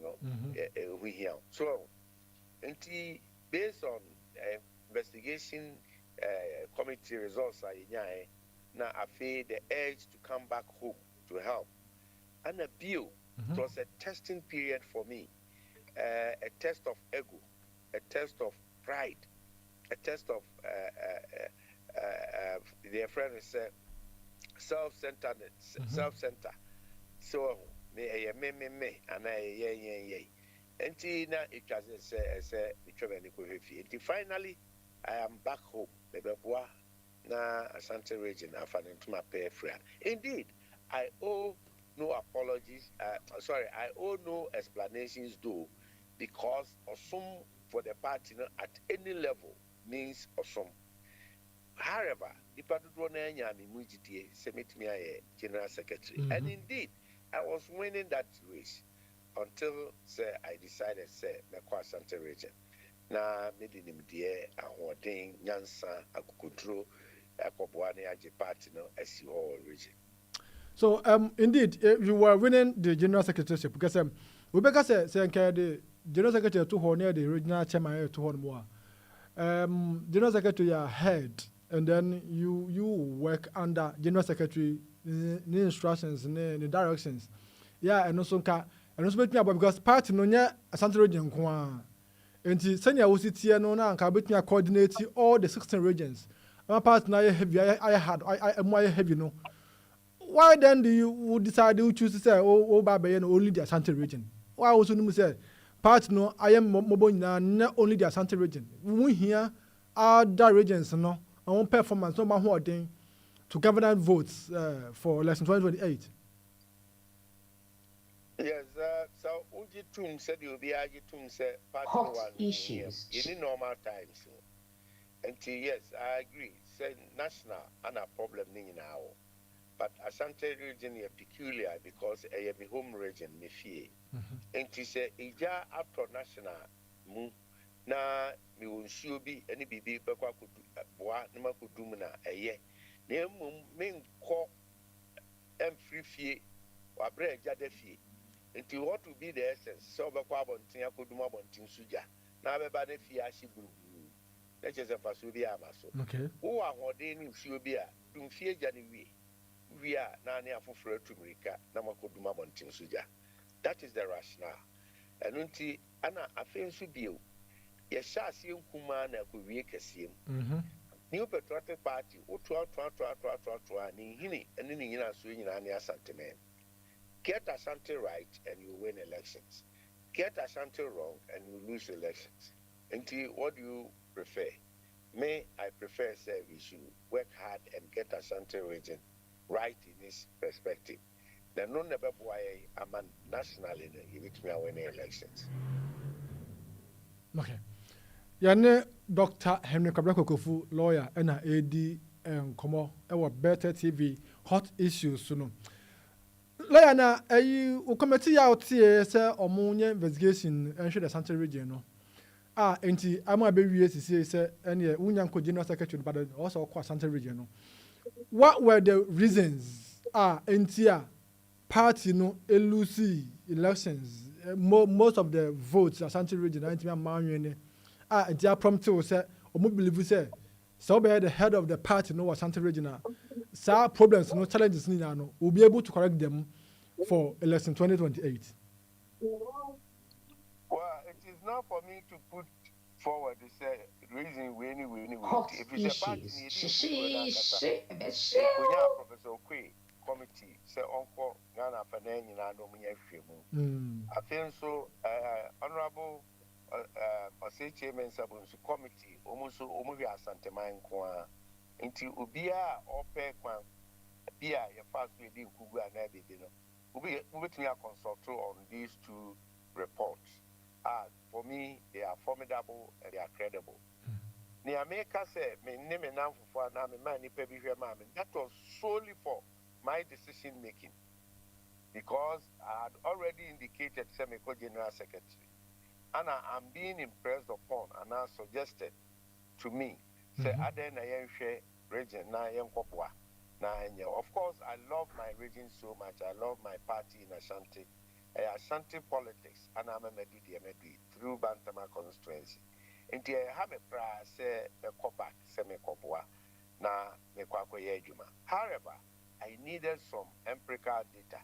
Speaker 2: we here. So based on investigation committee results now I feel the urge to come back home to help and a bill. It was a testing period for me, a test of ego, a test of pride, a test of their friend said self-centeredness, self-center. So me and I and now it was a finally I am back home. Na Asante region to my pay friend. Indeed, I owe no apologies. I owe no explanations though, because Osum for the party at any level means Osum. However, the party General Secretary, and indeed, I was winning that race until I decided Mekwa Asante region. Na made him dear and Nyansa Akukudro Akobwane Aji party no as you all region.
Speaker 1: So indeed you were winning the general secretaryship because Rebecca said the general secretary to honor the original chairman to honor more. General secretary are head and then you work under general secretary the instructions the directions. Yeah, and also make me about because party no nya Asante region kwa. And senior was it here no na nka betumi coordinate all the 16 regions. My part na heavy I am more heavy no. Why then do you decide to choose to say Baba only the Asante region? Why also no say part no I am mobile not only the Asante region. We here other regions no our performance no matter thing to government votes for election 2028.
Speaker 2: Yes, so Uji Tum said you'll be Tum said part
Speaker 4: Hot
Speaker 2: one
Speaker 4: issues.
Speaker 2: in normal times. And yes, I agree. Say national and a problem now. But Asante region is peculiar because I am a home region, me fear. And to say ija after national mu na me won sure be any bibi bakwa kudu boa na makudu na eye. Na men ko em free fie wa bre jade fie. Until what will be the essence? So, Bakwabantin, Akudumabontin Suja. Now, everybody fear she grew. Let's just emphasize the Amaso.
Speaker 1: Okay.
Speaker 2: Who are ordaining Shubia, Dum Fear Jani. We are Nania for to America, Namakudumabontin Suja. That is the rationale. And until Anna, a fancy bill. Yes, Shasi Kumana could make a sim. New Patriotic Party, who 12, and then in a swing in Ania Santaman. Get Asante right and you win elections. Get Asante wrong and you lose elections. Until what do you prefer? I prefer say we should work hard and get Asante region right in this perspective. The no never boy aman nationally in which we are winning elections.
Speaker 1: Okay. Yane Dr. Henry Kabrako Kofu, lawyer, and AD and Komo, our Better TV, hot issues soon. Lawyer na committee out here say omunye investigation and show the Asante region no. Enti ama be wie say any unyanko general secretary but also kwa Asante region no. What were the reasons enti party no elusi elections most of the votes Asante region enti amanwe enti prompted say omo believe say so be the head of the party no Asante region some problems, no challenges, no, we'll be able to correct them for election 2028.
Speaker 2: Well, it is not for me to put forward this reason we anyway.
Speaker 4: Hot
Speaker 2: If it's a party, Professor Okwe committee say uncle Ghana Fanani na no munya hwemu. I feel so honorable say chairman sabunsu committee omuso omuhwe asanteman ko a nti obia ope kwan bia ye fast we di nkugu ana bebe no we consult on these two reports. For me, they are formidable and they are credible. Ni America say me name na fufu na me man ni pebi hwe ma me. That was solely for my decision making, because I had already indicated Semiko General Secretary, and I'm being impressed upon and now suggested to me say Aden na yenhwe region na yenkopwa na enye. Of course, I love my region so much. I love my party in Ashanti. Ashanti politics, and I'm a medidi through Bantama constituency. And I have a prayer say a copac semi-copua na mekwako yejuma. However, I needed some empirical data.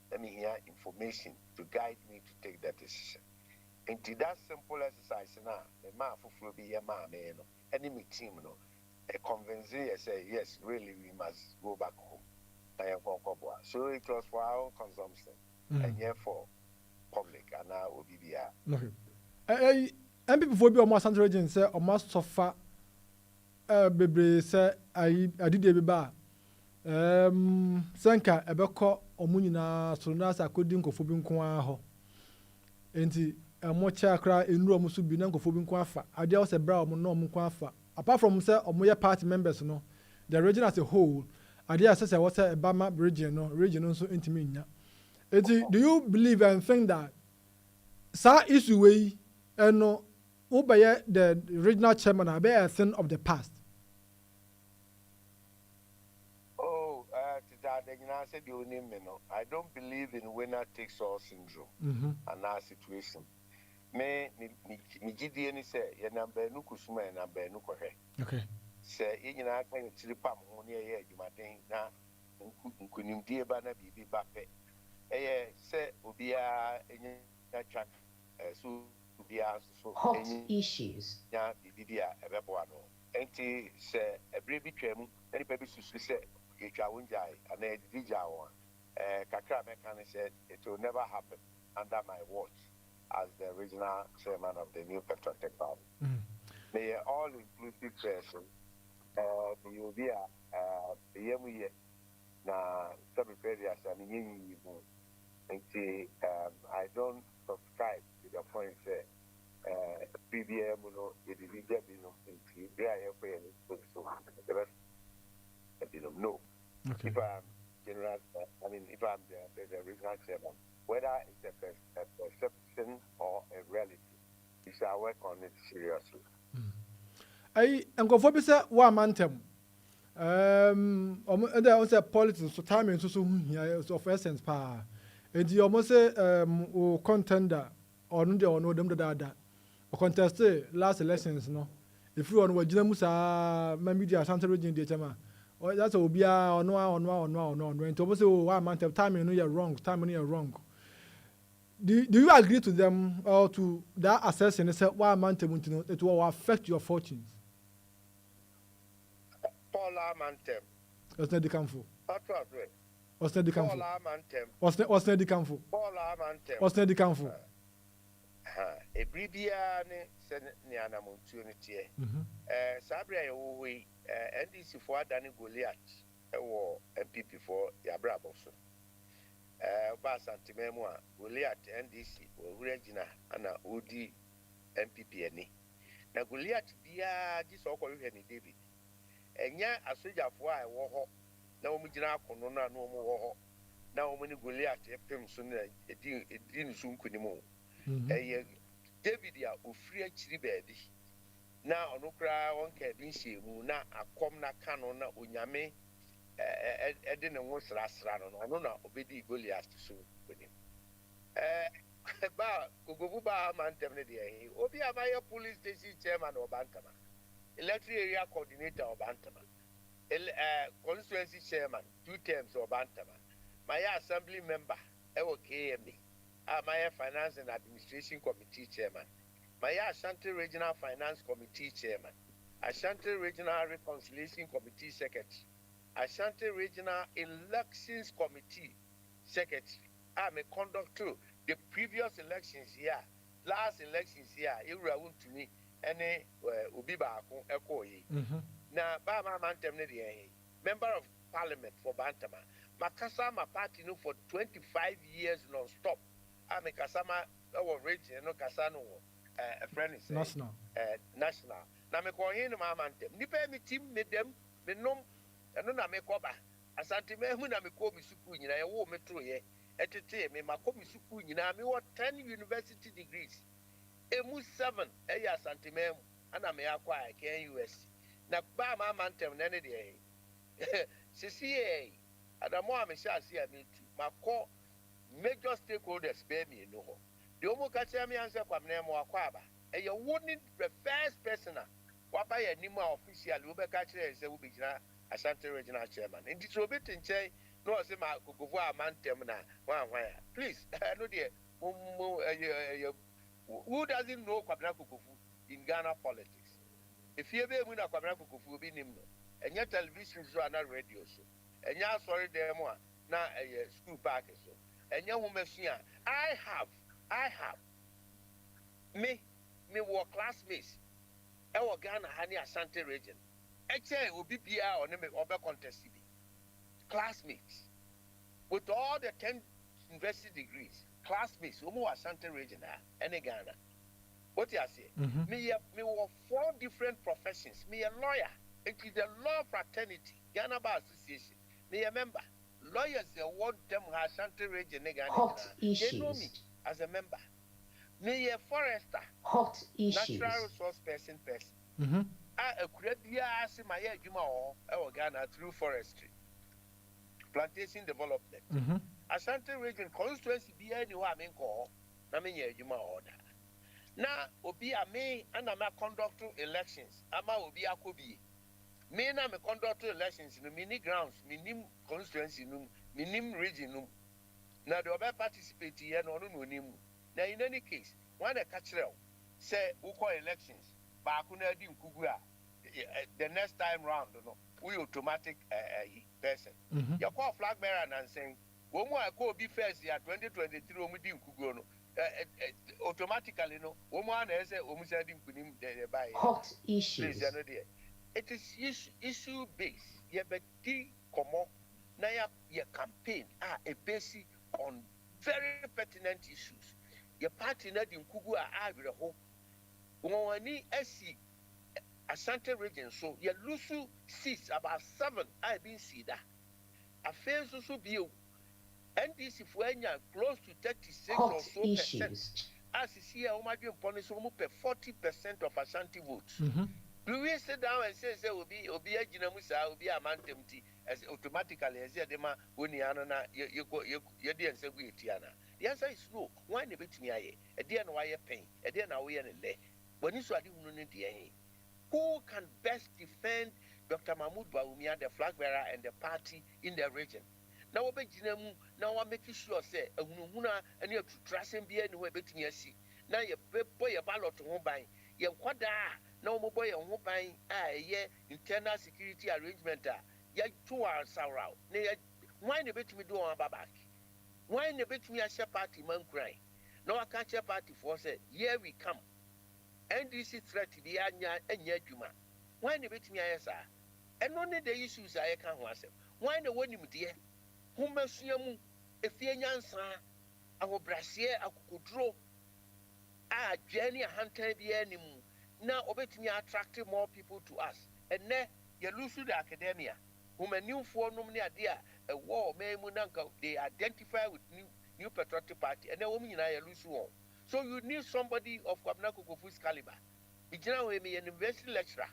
Speaker 2: Let me hear information to guide me to take that decision. And to that simple exercise now, the man for be a man, enemy team, no, a convincing say yes, really we must go back home. So it was for our own consumption. And therefore, public and now OBBR.
Speaker 1: Okay. And before be almost Central Region say almost suffer. Baby say I did a bar. Sanka ebeko omunina so na sa kodi nkofo bi nko aho. Enti mocha akra enuru omusu bi na nkofo bi nko afa. Ade o se bra omo no nko afa. Apart from say omoye party members no, the region as a whole, ade asese what say Bama region no so intimi nya. Do you believe and think that sa issue way no obey the regional chairman be a thing of the past?
Speaker 2: I don't believe in winner takes all syndrome and our situation. Me gidi ni say ye number no kusuma ye number no kohwe.
Speaker 1: Okay.
Speaker 2: Say ye nyina kan tripam ho ne ye adwumaden na nkunimdie ba na bibi ba pe. Say obia enya track so obia so
Speaker 4: hot issues.
Speaker 2: Ya bibia ebebo ano. Enti say ebre bi twam any baby susu say ye twa wonjai and e dija won. Kakra Mekan said it will never happen under my watch as the regional chairman of the new Petrotech Party. May all inclusive person the Ubia the Yemuye na Sabipedia Sani. I don't subscribe to the point say PBM no it is no. If I'm general, if I'm the regional chairman, whether it's a perception or a reality, we shall work on it seriously.
Speaker 1: I nkofo bi say wa mantem there was a politics so time so here of essence pa and you almost say o contender or no dey or no dem da o contest last elections no if you on wa gina musa ma media Central Region dey chama that's obia ono and almost say wa mantem time no you wrong time no you wrong. Do you agree to them or to that assessment say wa mantem it will affect your fortunes?
Speaker 2: Paula Mantem.
Speaker 1: What's not the campo?
Speaker 2: What's
Speaker 1: not the campo?
Speaker 2: Paula Mantem.
Speaker 1: What's not the campo?
Speaker 2: Paula Mantem.
Speaker 1: What's not the campo?
Speaker 2: A bribia ne niana montunity. Sabria we NDC for Danny Goliath or MPP for Yabraboso. Bas Antimemua, Goliath NDC or Regina and Odi MPP any. Now Goliath bia this all David. Enya asoja fo a wo ho na wo mugina akono na no mo wo ho na wo mani Goliath epem so na edi nsu nkunimu David ya ofiri akiri baadi na ono kra won ka bi nhyiemu na akom na kano na onyame ede ne ho srasra no na obedi Goliath so kunim ba gogobu ba mantem ne de obi amaye police station chairman Obantama electric area coordinator of Antama. constituency chairman 2 terms or Bantama. My assembly member, KMA. My finance and administration committee chairman. My Ashanti Regional Finance Committee chairman. Ashanti Regional Reconciliation Committee secretary. Ashanti Regional Elections Committee secretary. I'm a conductor the previous elections here, last elections here, you were to me, any Ubiba Echo. Now, Bama Mantem, member of parliament for Bantama. Makasama party no for 25 years non stop. I'm a Kasama our region, no Kasano, a friend is national. National. Now, me call him Mantem. Nipe me team made them, me nom, and no Namekoba. Asante me, who Nameko Misuku, and I wore metro ye. Etete me makomi suku nyina me what 10 university degrees emu 7 eya santimem ana me akwa US na ba ma mantem na ne de sisi adamo a me sha sia me tu makọ major stakeholders be me no ho de omo ka tia me anse kwam na mo akwa aba eya woni the first person wa ba ya nimu official wo be ka kire se wo be gina Ashanti regional chairman ndi so be tinche no say ma kukufu amantem na wan please no there who doesn't know Kwabena Kukufu in Ghana politics if you be na Kwabena Kukufu be nim no enya television so na radio so enya sorry dem na school park so enya humesua I have me were classmates e wo Ghana hani Ashanti region eche obi bia o ne me obe contest bi classmates with all the 10 university degrees, classmates, who are Ashanti region, and Ghana. What you say? Me were 4 different professions. Me a lawyer, it is the law fraternity, Ghana Bar Association. Me a member. Lawyers, they want them Ashanti region, Ghana.
Speaker 4: Hot issues.
Speaker 2: They know me as a member. Me a forester.
Speaker 4: Hot issues.
Speaker 2: Natural resource person. I could be asked my Juma or Ghana through forestry. Plantation development. Ashanti region constituency be anywhere I mean call na me yejuma order. Na obi a me and I'm a conduct elections. Ama obi akobi. Me na me conduct elections no mini grounds, minim constituency no, minim region no. Na the obi participate here no no nim. Na in any case, when the catchrel say who call elections, ba akuna di nkugu a the next time round no. We automatic person. You call flag bearer and saying, "Womu I go be first year 2023 omudi nkugo no." Automatically no. Womu an say omu say di nkunim de buy.
Speaker 4: Hot issues.
Speaker 2: It is issue based. You beti komo na ya campaign a basic on very pertinent issues. Your party na di nkugu a agre ho. Woni esi Ashanti region, so you lose seats about 7. I've been see that. A face also be NDC for close to 36
Speaker 4: hot
Speaker 2: or so
Speaker 4: issues.
Speaker 2: percent. As you see, I might be punished 40% of Ashanti votes. Do we sit down and say will be a Jinamusa, will be a mantemti as automatically as Yadema Uniana, you go, you didn't say we Tiana? The answer is no. Why the bit me a dear no wire pain, a dear no way and lay. When you saw the who can best defend Dr. Mahmoud Bawumia, the flag bearer, and the party in the region? Now, now I'm making sure, say, and you have to trust and be anywhere between your seat. Now, you boy a ballot to home buying. You have no more boy and home buying, internal security arrangement. You 2 hours around. Why the bit me do on back? Why the bit me a share party man crying? No, I can't share party for say, here we come. NDC threat the anya juma. Why the bit me sir? And only the issues I can't answer. Why the one you dear? Who must you if you answer? I will brassier a kudro. Jenny a hunter the enemy. Now obet me attracting more people to us. And then you lose the academia. Whom a new form idea a war may munanka they identify with new patriotic party and then woman I lose one. So you need somebody of Kwabena Kukufu's caliber. Bijana we me an university lecturer.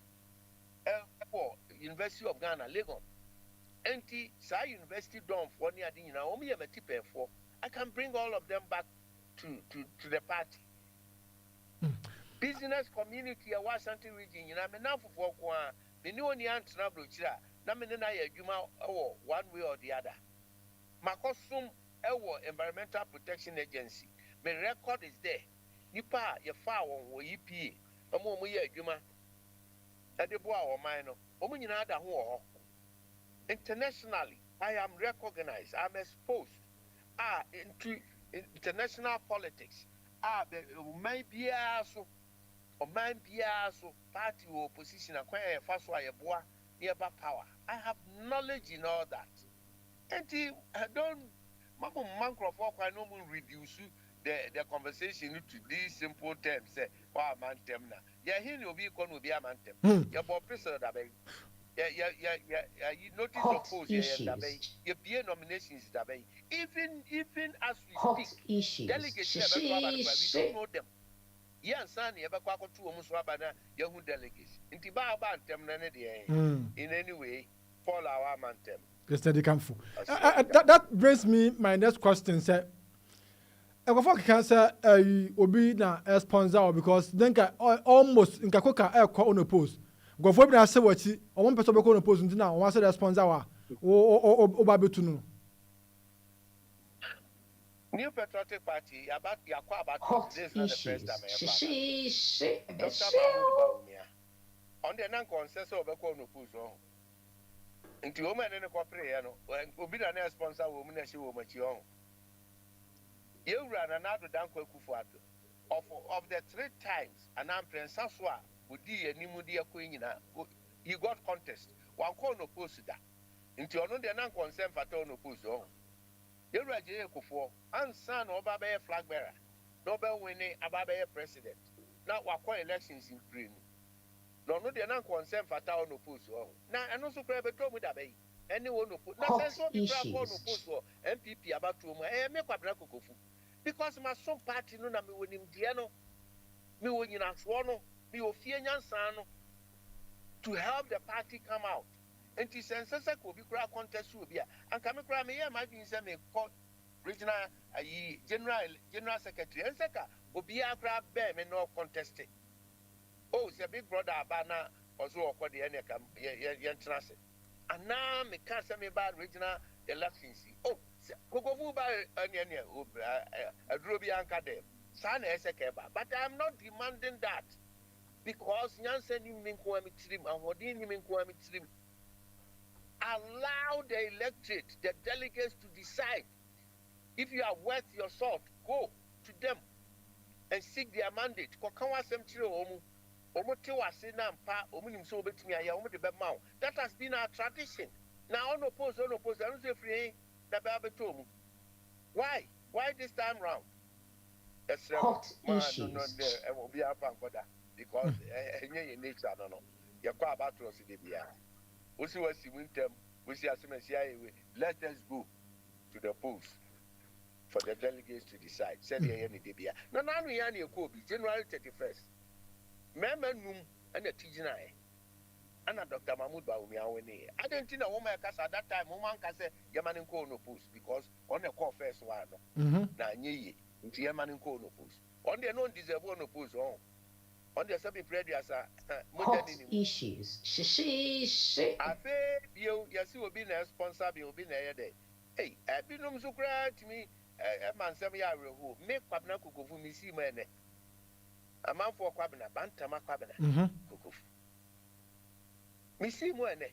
Speaker 2: University of Ghana, Legon. NT Sa University Dom for near Dina, only a tip for. I can bring all of them back to the party. Business community, a Washington region, you know, enough for the new Nian Snabluchira, na me ne na yɛ adwuma one way or the other. Makosum Environmental Protection Agency. My record is there. Nipa ye fa won EPA. Omo mo ye adwuma. Ade bo a o man no. Omo nyina da ho. Internationally, I am recognized. I'm exposed into international politics. Man bia so party or opposition acquire fast why boa nearby power. I have knowledge in all that. And I don't microphone I no reduce the conversation to these simple terms. Say, wow, man, temna. Yeah, he will be going to be a man tem. Your boy president, you notice oppose your peer nominations that way. Even as we speak, delegates we don't know them. Yeah, son, you ever quack to almost Wabana, young delegates. In Tiba Bantam, in any way, follow our man tem.
Speaker 1: That brings me my next question, sir. I can say obi na sponsor because then almost in Kakoka air call on a post. Go for me, I say what he or one person be on a post now. One say the sponsor or Babitunu.
Speaker 2: New Patriotic Party about this is not the first time I on the non-consensus of a corner post. Into woman in a corporate, when Obi na sponsor woman as you will mature. You ran another Danko Kufuato. Of the 3 times, and I'm Prince Saswa would be a Nimudia Queen. He got contest. One corner post that. Into another non-consent for Tono Puzo. You ran Kufu, and son of Babe flag bearer. Nobel winning Ababe president. Now, what elections in Green. No, the non-consent for Tono Puzo. Now, and also grab a told me that bay. Anyone who put nothing so be MPP about to make a Bracofu. Because my son party no na me wonim diano me wonyina swono me ofie nyansano to help the party come out. And the census ko bi kura contest will be and come kura me ya imagine say me call regional general secretary and seka obi akra be me no contest. Oh, say big brother abana also okọ de ene kam ye ntrase. And now me can say me bad regional elections. Oh, Kokofu ba ene adrobi anka dem. Sana esekeba. But I'm not demanding that because nyanse ni minko amitrim and hodin ni minko amitrim. Allow the electorate, the delegates to decide. If you are worth your salt, go to them and seek their mandate. Kokawa semchire omu. That has been our tradition. Now, unopposed, I don't say free. Why? Why this time round?
Speaker 4: Hot issues.
Speaker 2: Because in nature, I don't know. You're quite about to see the beer. We see what's in winter. We see as let us go to the polls for the delegates to decide. Send the any beer. No, we are January 31st. Memberroom and a teaching eye. And Dr. Mahmoud Baumi. I don't think a woman at that time, woman can say Yaman in no post because on the call first one. Now, ye, into Yaman in no post. On the non deserve no post on the sub previous
Speaker 4: hot issues.
Speaker 2: I say, you will be a sponsor, you'll be there. Hey, I've been so glad to me. A man, some year who make Pabnaku go for me, see man. A man for Quabana, Bantama Quabana. Missy Moene.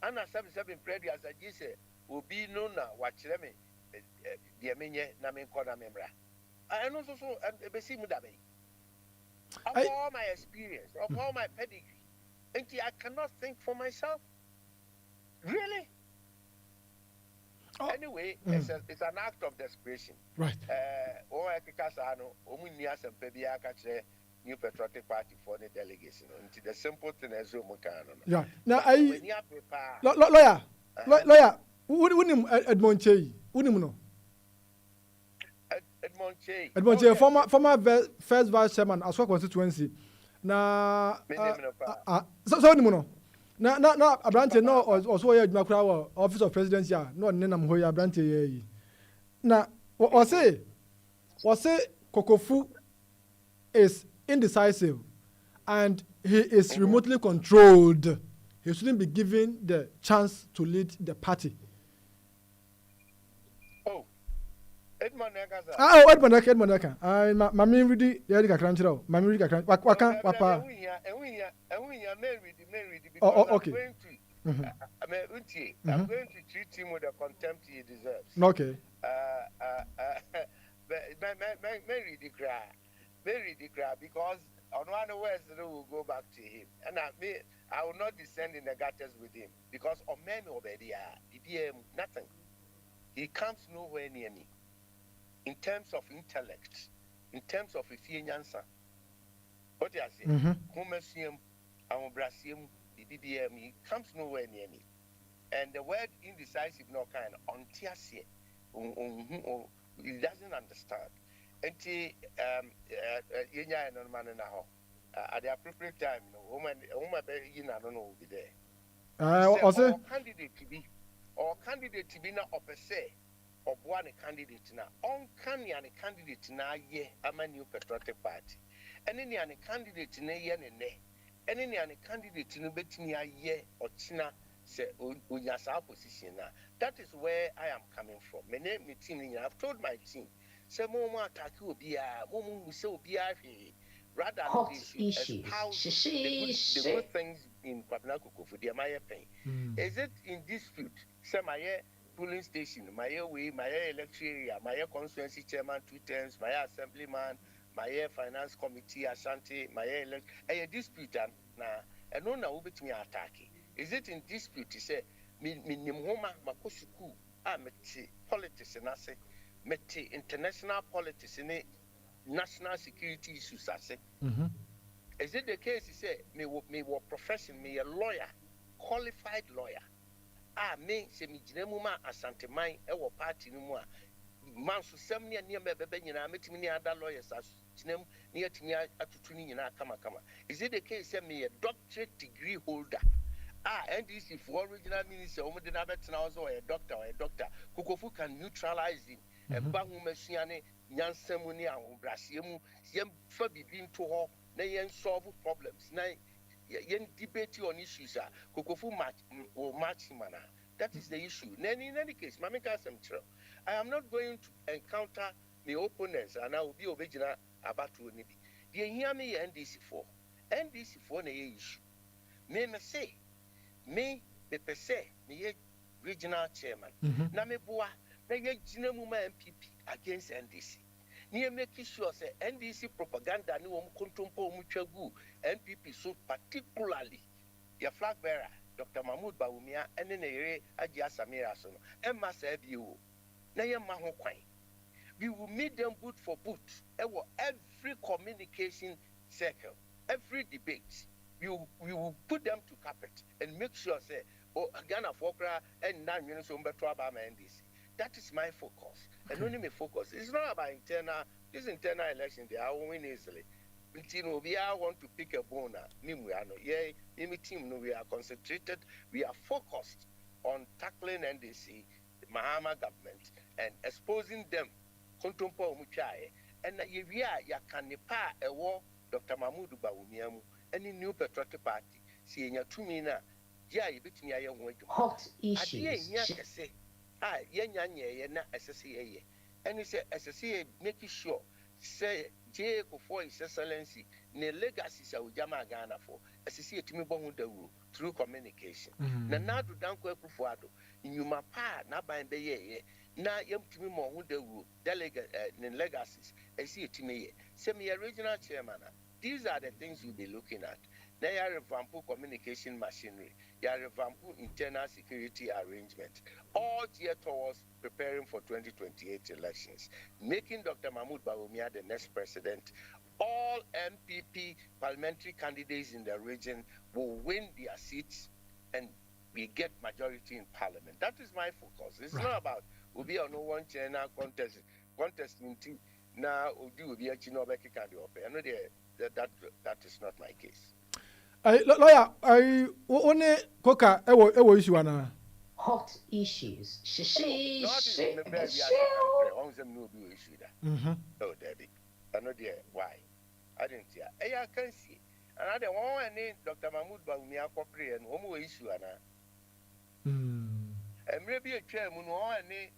Speaker 2: Anna 77 previous as I say will be known now. Watch them, the Amenia, Namin Kona Membra. I know so a Bessie Mudabe. Of all my experience, of all my pedigree, and I cannot think for myself. Really? Anyway, it's an act of desperation.
Speaker 1: Right.
Speaker 2: Oh, I think I know. Omunia and Pebia catch New Patriotic Party for the delegation. Into the simple thing as you can.
Speaker 1: Yeah. Now, lawyer, wouldn't Edmond Che? Wouldn't know? Edmond Che, former first vice chairman, as well constituency. Now, so no. Na Abrante no also here Makura office of presidency no nenam ho ya Abrante na was say Kokofu is indecisive and he is remotely controlled he shouldn't be given the chance to lead the party.
Speaker 2: Oh, Edmond Neka.
Speaker 1: Oh, Edmond Neka. Mami ready. Yadi kakranchiro. Mami ready kakran. Waka. Oh, okay.
Speaker 2: I'm going to treat him with the contempt he deserves.
Speaker 1: Okay.
Speaker 2: Very declare because on one words we will go back to him, and I will not descend in the gutters with him because on men already nothing. He comes nowhere near me in terms of intellect, in terms of efficiency. What do you say? Commercium, Brasium, he comes nowhere near me. And the word indecisive, no kind on tiasie, he doesn't understand. And at the appropriate time, woman, I don't know, will be there.
Speaker 1: Also,
Speaker 2: candidate to be now per se, or one candidate now, on canny and a candidate now, ye, I'm a new patriotic party. And any candidate in a yen and ne, and any candidate in a betting a year or tina. Say, position now. That is where I am coming from. My name is team. I've told my team. Say, Moma attack will be rather
Speaker 4: hot
Speaker 2: than
Speaker 4: issues.
Speaker 2: The good things in Papanakuko for the Maya pain. Is it in dispute? Say, my polling station, my way, my electoral area, my constituency chairman 2 terms, my assemblyman, my finance committee, Ashanti, my a dispute now, and no now bet me attacking. Is it in dispute to say, Minimuma, Makosuku, meti politics and I say, meti international politics in national security issues, I say. Is it the case, he said, me what profession, me a lawyer, qualified lawyer? Me, se mi jinemuma asante mine, ewo party no more. Man, so some near me, met me other lawyers as Jinem near to me at Tutuni and Kama. Is it the case, send me a doctorate degree holder? NDC for original minister, or a doctor, Kukofu can neutralize him. And Bangu Messiane, Yansemuni, and Brasiemu, Yem Fabi being to her, they solve problems. Yen debate on issues, Kukofu match or match him. That is the issue. In any case, Mamika Semtro, I am not going to encounter the opponents, and I will be original about to Nibi. You hear me, NDC for an issue. May I say, me per se, me regional chairman. Na me boa, na ye jinamuma MPP against NDC. Near making sure say NDC propaganda ni control muchagu NPP so particularly your flag bearer Dr. Mahmoud Bawumia and then Ajia Samira Sono. Emma said you na ye maho kwan. We will meet them boot for boot. Every communication circle, every debate. We will put them to carpet and make sure say, Ghana Fokra and now you know so NDC. That is my focus. Okay. And only my focus. It's not about this internal election, they are win easily. Until we are want to pick a bone. We are concentrated, we are focused on tackling NDC, the Mahama government, and exposing them. Kontompo Muchai. And we are Yakanipa a war, Dr. Mahmoud Bawumiamu. Any new patriotic party, seeing your 2 mina, you bet me a young way to
Speaker 4: hot issues.
Speaker 2: Say, SSA. And he said, SSA, making sure, say, J. for His Excellency, ne legacy, so Jama Ghana for SSA to me through communication. Now to Danko Pufuado, in you my pa, not by the year, now young to me more who the delegate legacies, I see it to me, semi original chairman. These are the things we'll be looking at. Now, you are revamp communication machinery, you are revamp internal security arrangement, all geared towards preparing for 2028 elections, making Dr. Mahmoud Bawumia the next president. All MPP parliamentary candidates in the region will win their seats and we get majority in parliament. That is my focus. It's not about we'll be on no one China contest now will be a Chinobeki candidacy. I know that is not my case.
Speaker 1: Lawyer, I only coca ewo issue ana.
Speaker 4: Hot issues.
Speaker 2: Oh, Debbie. I know why. I didn't hear. I can see. And I want any Dr. Mahmoud Bawumia Kopri and Homo issue. And maybe a chairman or any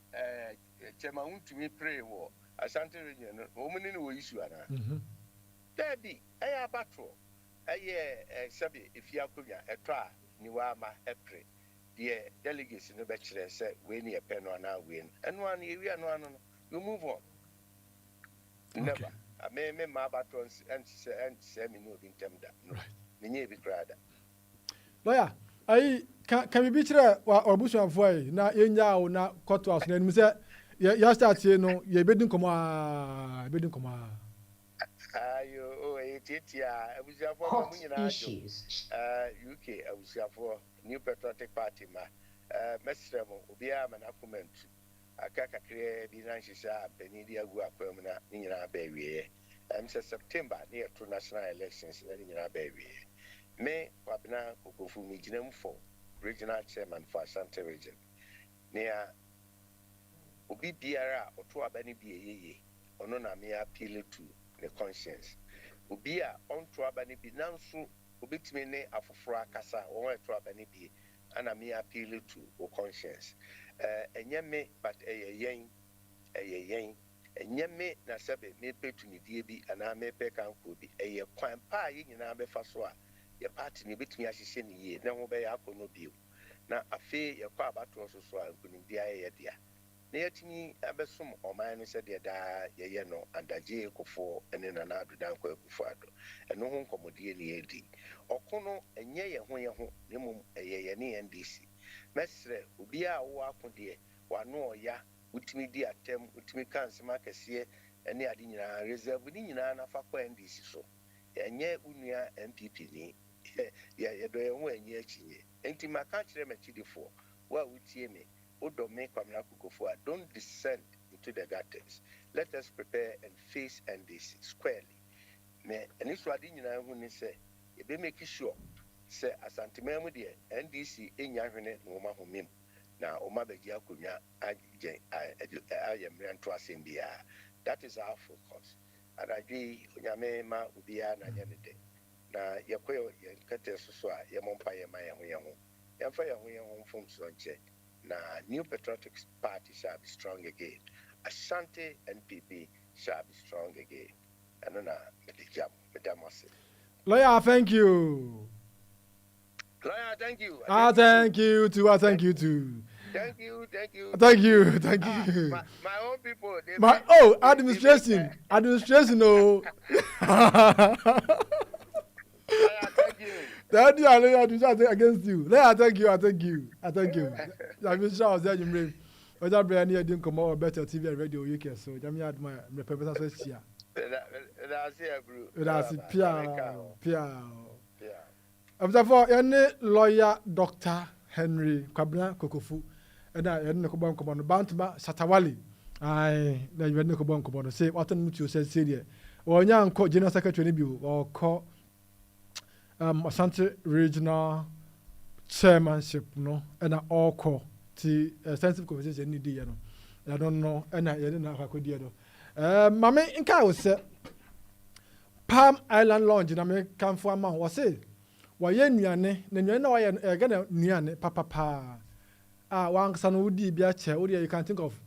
Speaker 2: chairman to me pray war. Asante region, woman in the issue. Daddy, a battle. Sabi, if you are going a try, Niwama, Epre, the delegates in the bachelor said, when you pen on our win, and 1 year, you move on. Never. I may my patrons and semi moving temda. Right. Be cried.
Speaker 1: Lawyer, can we be sure or bush of way? Now, in now, not cut to us, and say, you start saying, no, you're bidding come on, bidding come on.
Speaker 4: Hot issues.
Speaker 2: UK, I was for New Patriotic Party, Mestre, Ubia, and Akument. I can't create the Nansha, Benidia, permanent in our baby. And September near to national elections in our baby. May Wabna go for Mijinum for regional chairman for Asante region. Near Ubi Biara or to Abani Bie, or no, me appeal to the conscience. Ubia on to Abani Binansu, Ubitmene Afufra Casa, or to Abani Bie, and a me appeal to o conscience. And yemme, but a yang, and yemme, Nasabe, me pay to Nidibi, and I may pay can could be a quam pie in Abe Faswa. Your party bit me as you say, ye, no obey up no bill. Now, a fee your car battle also so I'm going to be a dear. Near to me, Abessum or mine said, ye no, and a jail for and then another danko fado, and no home commodity AD. Or Cono and ye, when you home, Nimum a ye and DC. Mestre, Ubia or Apondia, one no ya, with me dear term, with me can't mark here, and near dinner reserve within an affair and DC so. And yet, Unia MPP ni. Yeah, you're doing ye. Ain't my country machine for. Well, we see me. Odo make Kwamnaku for. Don't descend into the gutters. Let us prepare and face NDC squarely. And this was in when say, if they make sure, say, as Antimamudia, NDC in Yahweh, Oma Humim. Now, Oma Begia Kunya, I am ran to us in Bia. That is our focus. And I agree, Yamema, Ubia, and Yanade. Na yakoyo yakate so a yamompa yema yaho yamfa yaho from sonche na New Patriotic Party shall be strong again. Ashanti NPP shall be strong again. And na medamose.
Speaker 1: Lawyer, thank you.
Speaker 2: Lawyer, thank you.
Speaker 1: Thank you too. Thank you too.
Speaker 2: Thank you.
Speaker 1: Thank you.
Speaker 2: My own people.
Speaker 1: Administration. No. Thank you. I do against you. I thank you. I wish I was there. You may. But that brand new didn't come over better TV and radio UK. So I had my representatives here.
Speaker 2: That's it, bro.
Speaker 1: That's it. Pia. Therefore, any lawyer, Dr. Henry Kwabena Kokofu, and I had no command Bantama Satawali. I then you had no command say what you said, Syria. Or young court general secretary or call Asante regional chairmanship, no, and I all call the sensitive conversation in the I don't know, and I didn't know how I could do. Mamma in Kaos Palm Island Lounge in American for a man was it. Why, yen, then you know I am again, Niane, papa. One son would be a chair, you can think of.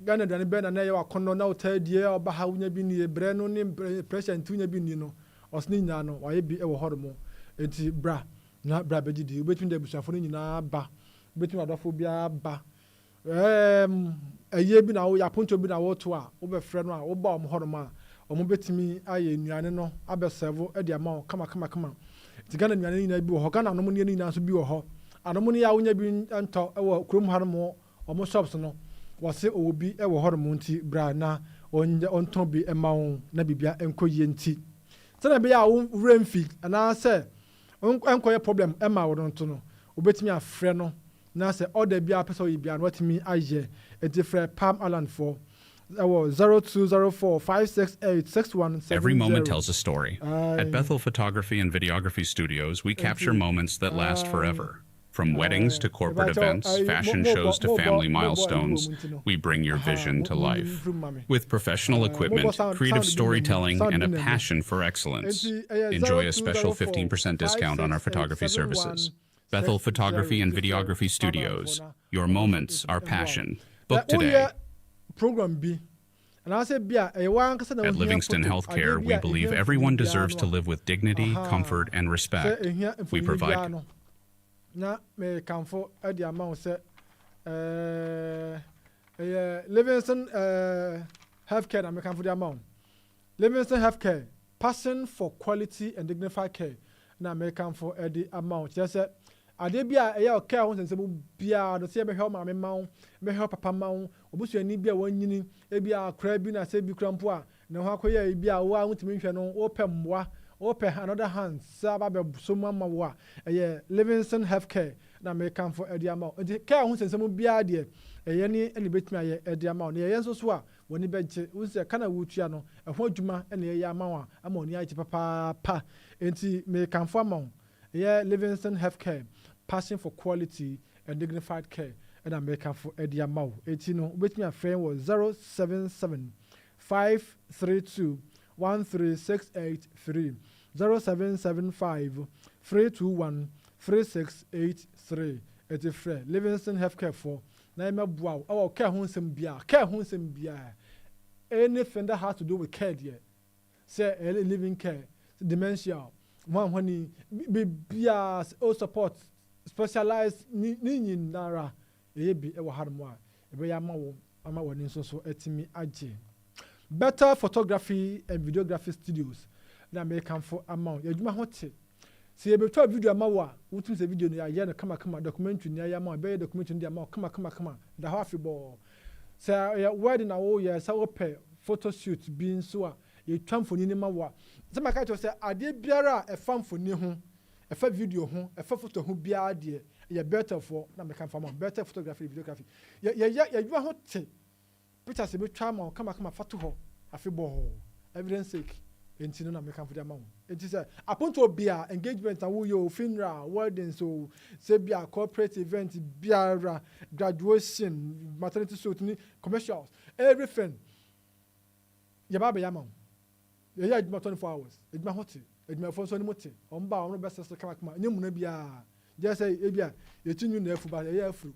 Speaker 1: Ghana than Ben and I are condo now 3rd year or Bahawna been a brand new pressure and Tunia Binino or Sninano, or a be a hormone. It's bra, not brabedy, between the Bushafonina ba, between Adophobia ba. A year been our Yapunto been our tour, over friend, or bomb horma, or mobet me, I no, Abel Servo, Eddie Amount, come on. It's Ghana Yanina be Hogana, no money in to be a ho. And no money I will be and talk our Crum Harmo or more shops no. Was it will be a hormonti brana on Tombi and Maun, Nabibia and Koyenti. So I be our own rainfee, and I say, Uncle problem, Emma would don't know. Obey me a friend. Now say, all the beer episode be and what me I hear a different Palm Island for. That was 0204-568-6170.
Speaker 5: Every moment tells a story. At Bethel Photography and Videography Studios, we capture moments that last forever. From weddings to corporate events, fashion shows to family milestones, we bring your vision to life. With professional equipment, creative storytelling, and a passion for excellence, enjoy a special 15% discount on our photography services. Bethel Photography and Videography Studios. Your moments, our passion. Book today. At Livingston Healthcare, we believe everyone deserves to live with dignity, comfort, and respect. We provide...
Speaker 1: na me kanfo edi amount say Livingston healthcare na me kanfo the amount Livingston healthcare passion for quality and dignified care na me kanfo edi amount just say ade bia eya care ho sense bia do say be help ma me mawo be help papa mawo obusuani bia wanyini e bia akra bi na say bi krampo a na ho akoya bia wo a hutimi hwe no wo pemboa open another hand sababe so mama wa Livingston healthcare na me kan for edi amount the care hu sensem bia de ni eni betimi aye edi amount na yenso so a woni beje hu se kana wutua no ho adwuma na ye amount ama oni achi papa pa enti me kan for amount Livingston healthcare passion for quality and dignified care na me kan for edi amount enti no betimi afren was 077 532 13683 0775 321 3683 it's a friend Livingston healthcare for na ema bua our care ho nsem bia anything that has to do with care there say living care dementia one honey bia all support specialized ni nara bi e wo harmo a e be ya ama woni so etimi age Better Photography and Videography Studios na me kan for amount yadwuma hote se be to video amawa wutum se video no ya na kama documentary ni ya ma be documentary ndi ama kama da half bo se ya wedding na wo ya sa ope photo shoot bi nso a ye twamfoni ni mawa se maka to se ade biara e famfoni ho e fa video ho e fa photo ho biara de ya better for na me kan for amount Better Photography and Videography yadwuma hote picture se be twama kama fatu ho afebo evidence sake enti no na me kan for the amount enti say aponto bia engagement and wo funeral wedding so say bia corporate event bia graduation maternity suit ni commercials everything ya baba ya mam ya adwuma 24 hours adwuma hote adwuma fo so ni mote on ba on best so kama nyemu na bia just say e bia yetinyu na afu ba ya afu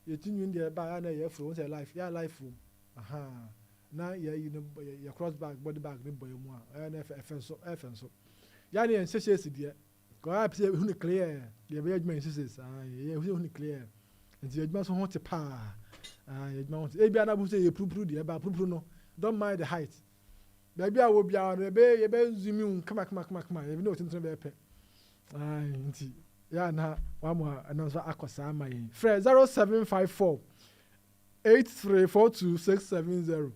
Speaker 1: yetinyu ndi ba na ya afu won say life ya life na ya cross bag body bag ni boy mu a na efenso ya ne ensese de ko a pese hu ni clear de be adwuma ensese ya hu ni clear nti adwuma so ho te pa adwuma ho te e bia na bu say ye prupru de ba prupru no don't mind the height ba bia wo bia no ye be zoom in kama ye no tintin be pe nti ya na wa mo announce akosa amayi frɛ 0754 8342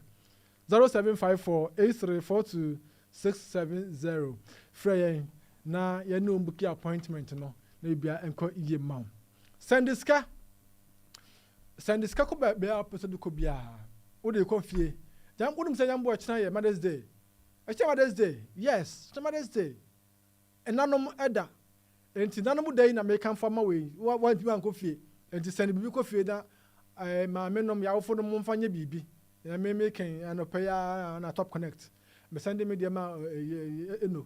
Speaker 1: 0754 8342 670 frɛ na ye no mbuki appointment no na bia enko iye ma sendiska ko be episode ko bia wo de ko fie jam wodum se jambo china ye Mother's Day Mother's Day yes Mother's Day enanom eda enti nanom day na me kan fama we wa ntimi anko fie enti send bibi ko fie da ma menom ya wofo no mfanye bibi ya me kan anopa ya na top connect me send me dia ma eno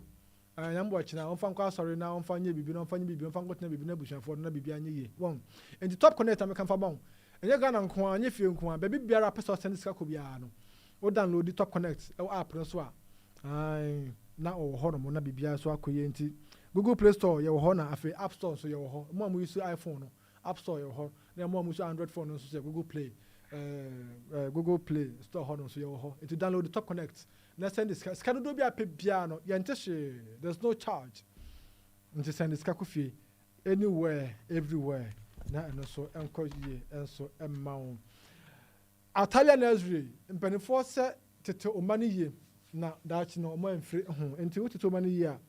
Speaker 1: yambo china onfa nko asori na onfanye bibi na onfanye bibi onfa nko tena bibi na bushafo na bibi anye ye won enti top connect am kan fa bon enye Ghana nko anye fie nko ba bibia person send ska ko bia no o download the top connect e app no so a na o ho no na bibia so akoye enti Google Play Store ye wo ho na afi App Store so ye wo ho mo am use iPhone no App Store ye wo ho na mo am use Android phone no so say Google Play Store ho no so ye wo ho enti download the top connect na send this scan do bia pe bia no ye ntehye there's no charge enti send this ka ko fie anywhere everywhere na eno so enko ye enso emma Atalia Nursery mpanifo se tete omani ye na dachi no omo enfre ho enti wo tete omani ye a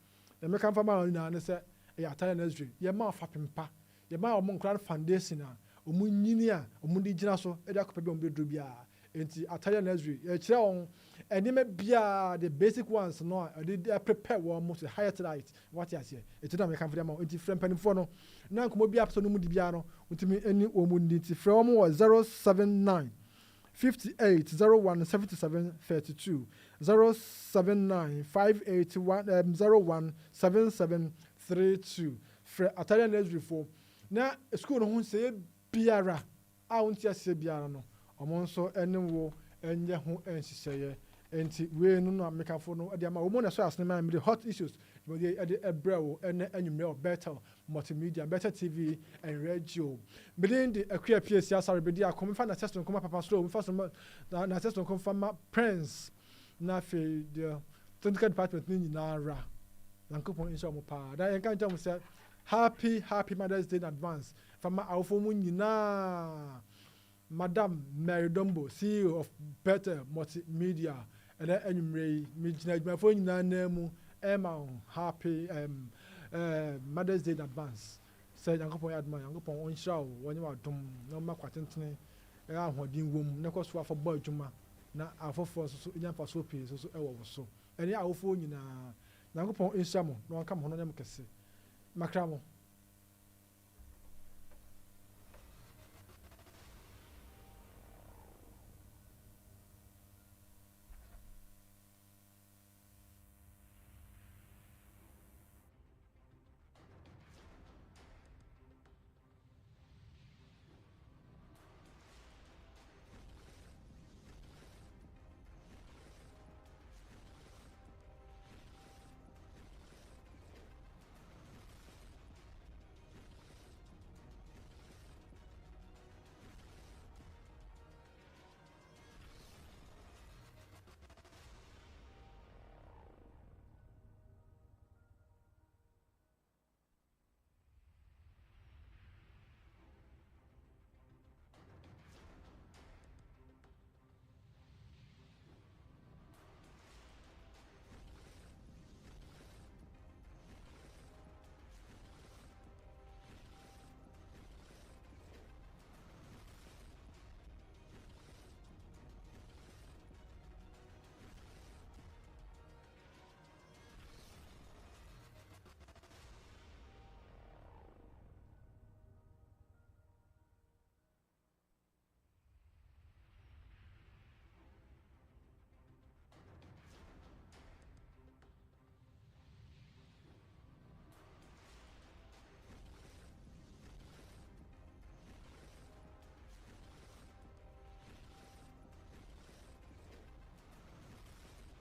Speaker 1: na me kan fama na se e Atalia Nursery ye ma fa pempa ye ma omo nkran foundation a omo nyini a omo di gina so e da kopa bi omo bedro bia enti Atalia Nursery ye kire on and they may be the basic ones no they prepare one most higher tonight what you say it don't make for them on different penny for no na nkomo bi apso no mu di bia no utimi eni omunditi from 079 58 01 77 32 079 581 01 77 32 for Italian nursery for na school no hu say biara a wonti ase biara no omo nso ene wo enye ho ensiseye enti we no amekafo no de ama omo na so asene ma me hot issues but they ebrewo ene anwumre better multimedia better TV and radio within the akua PSC asare be dia come na test come papa slow first na test come fama prince na fe the technical department ni na ra nankopon insha mo pa da yan kan jam say happy Mother's Day in advance fama awfo mu nyina Madam Mary Dombo, CEO of Better Multimedia, and then anyway, me my phone name Emma happy Mother's Day in advance. Say Yankopon admire Yankopon on show when you are dum no ma kwatentene e a hodin wom na koso afọ boy juma na afofo so nya pa so pe so ewo so. Eni awofo nyina Yankopon insha mo no anka mo no nyam kese. Makramo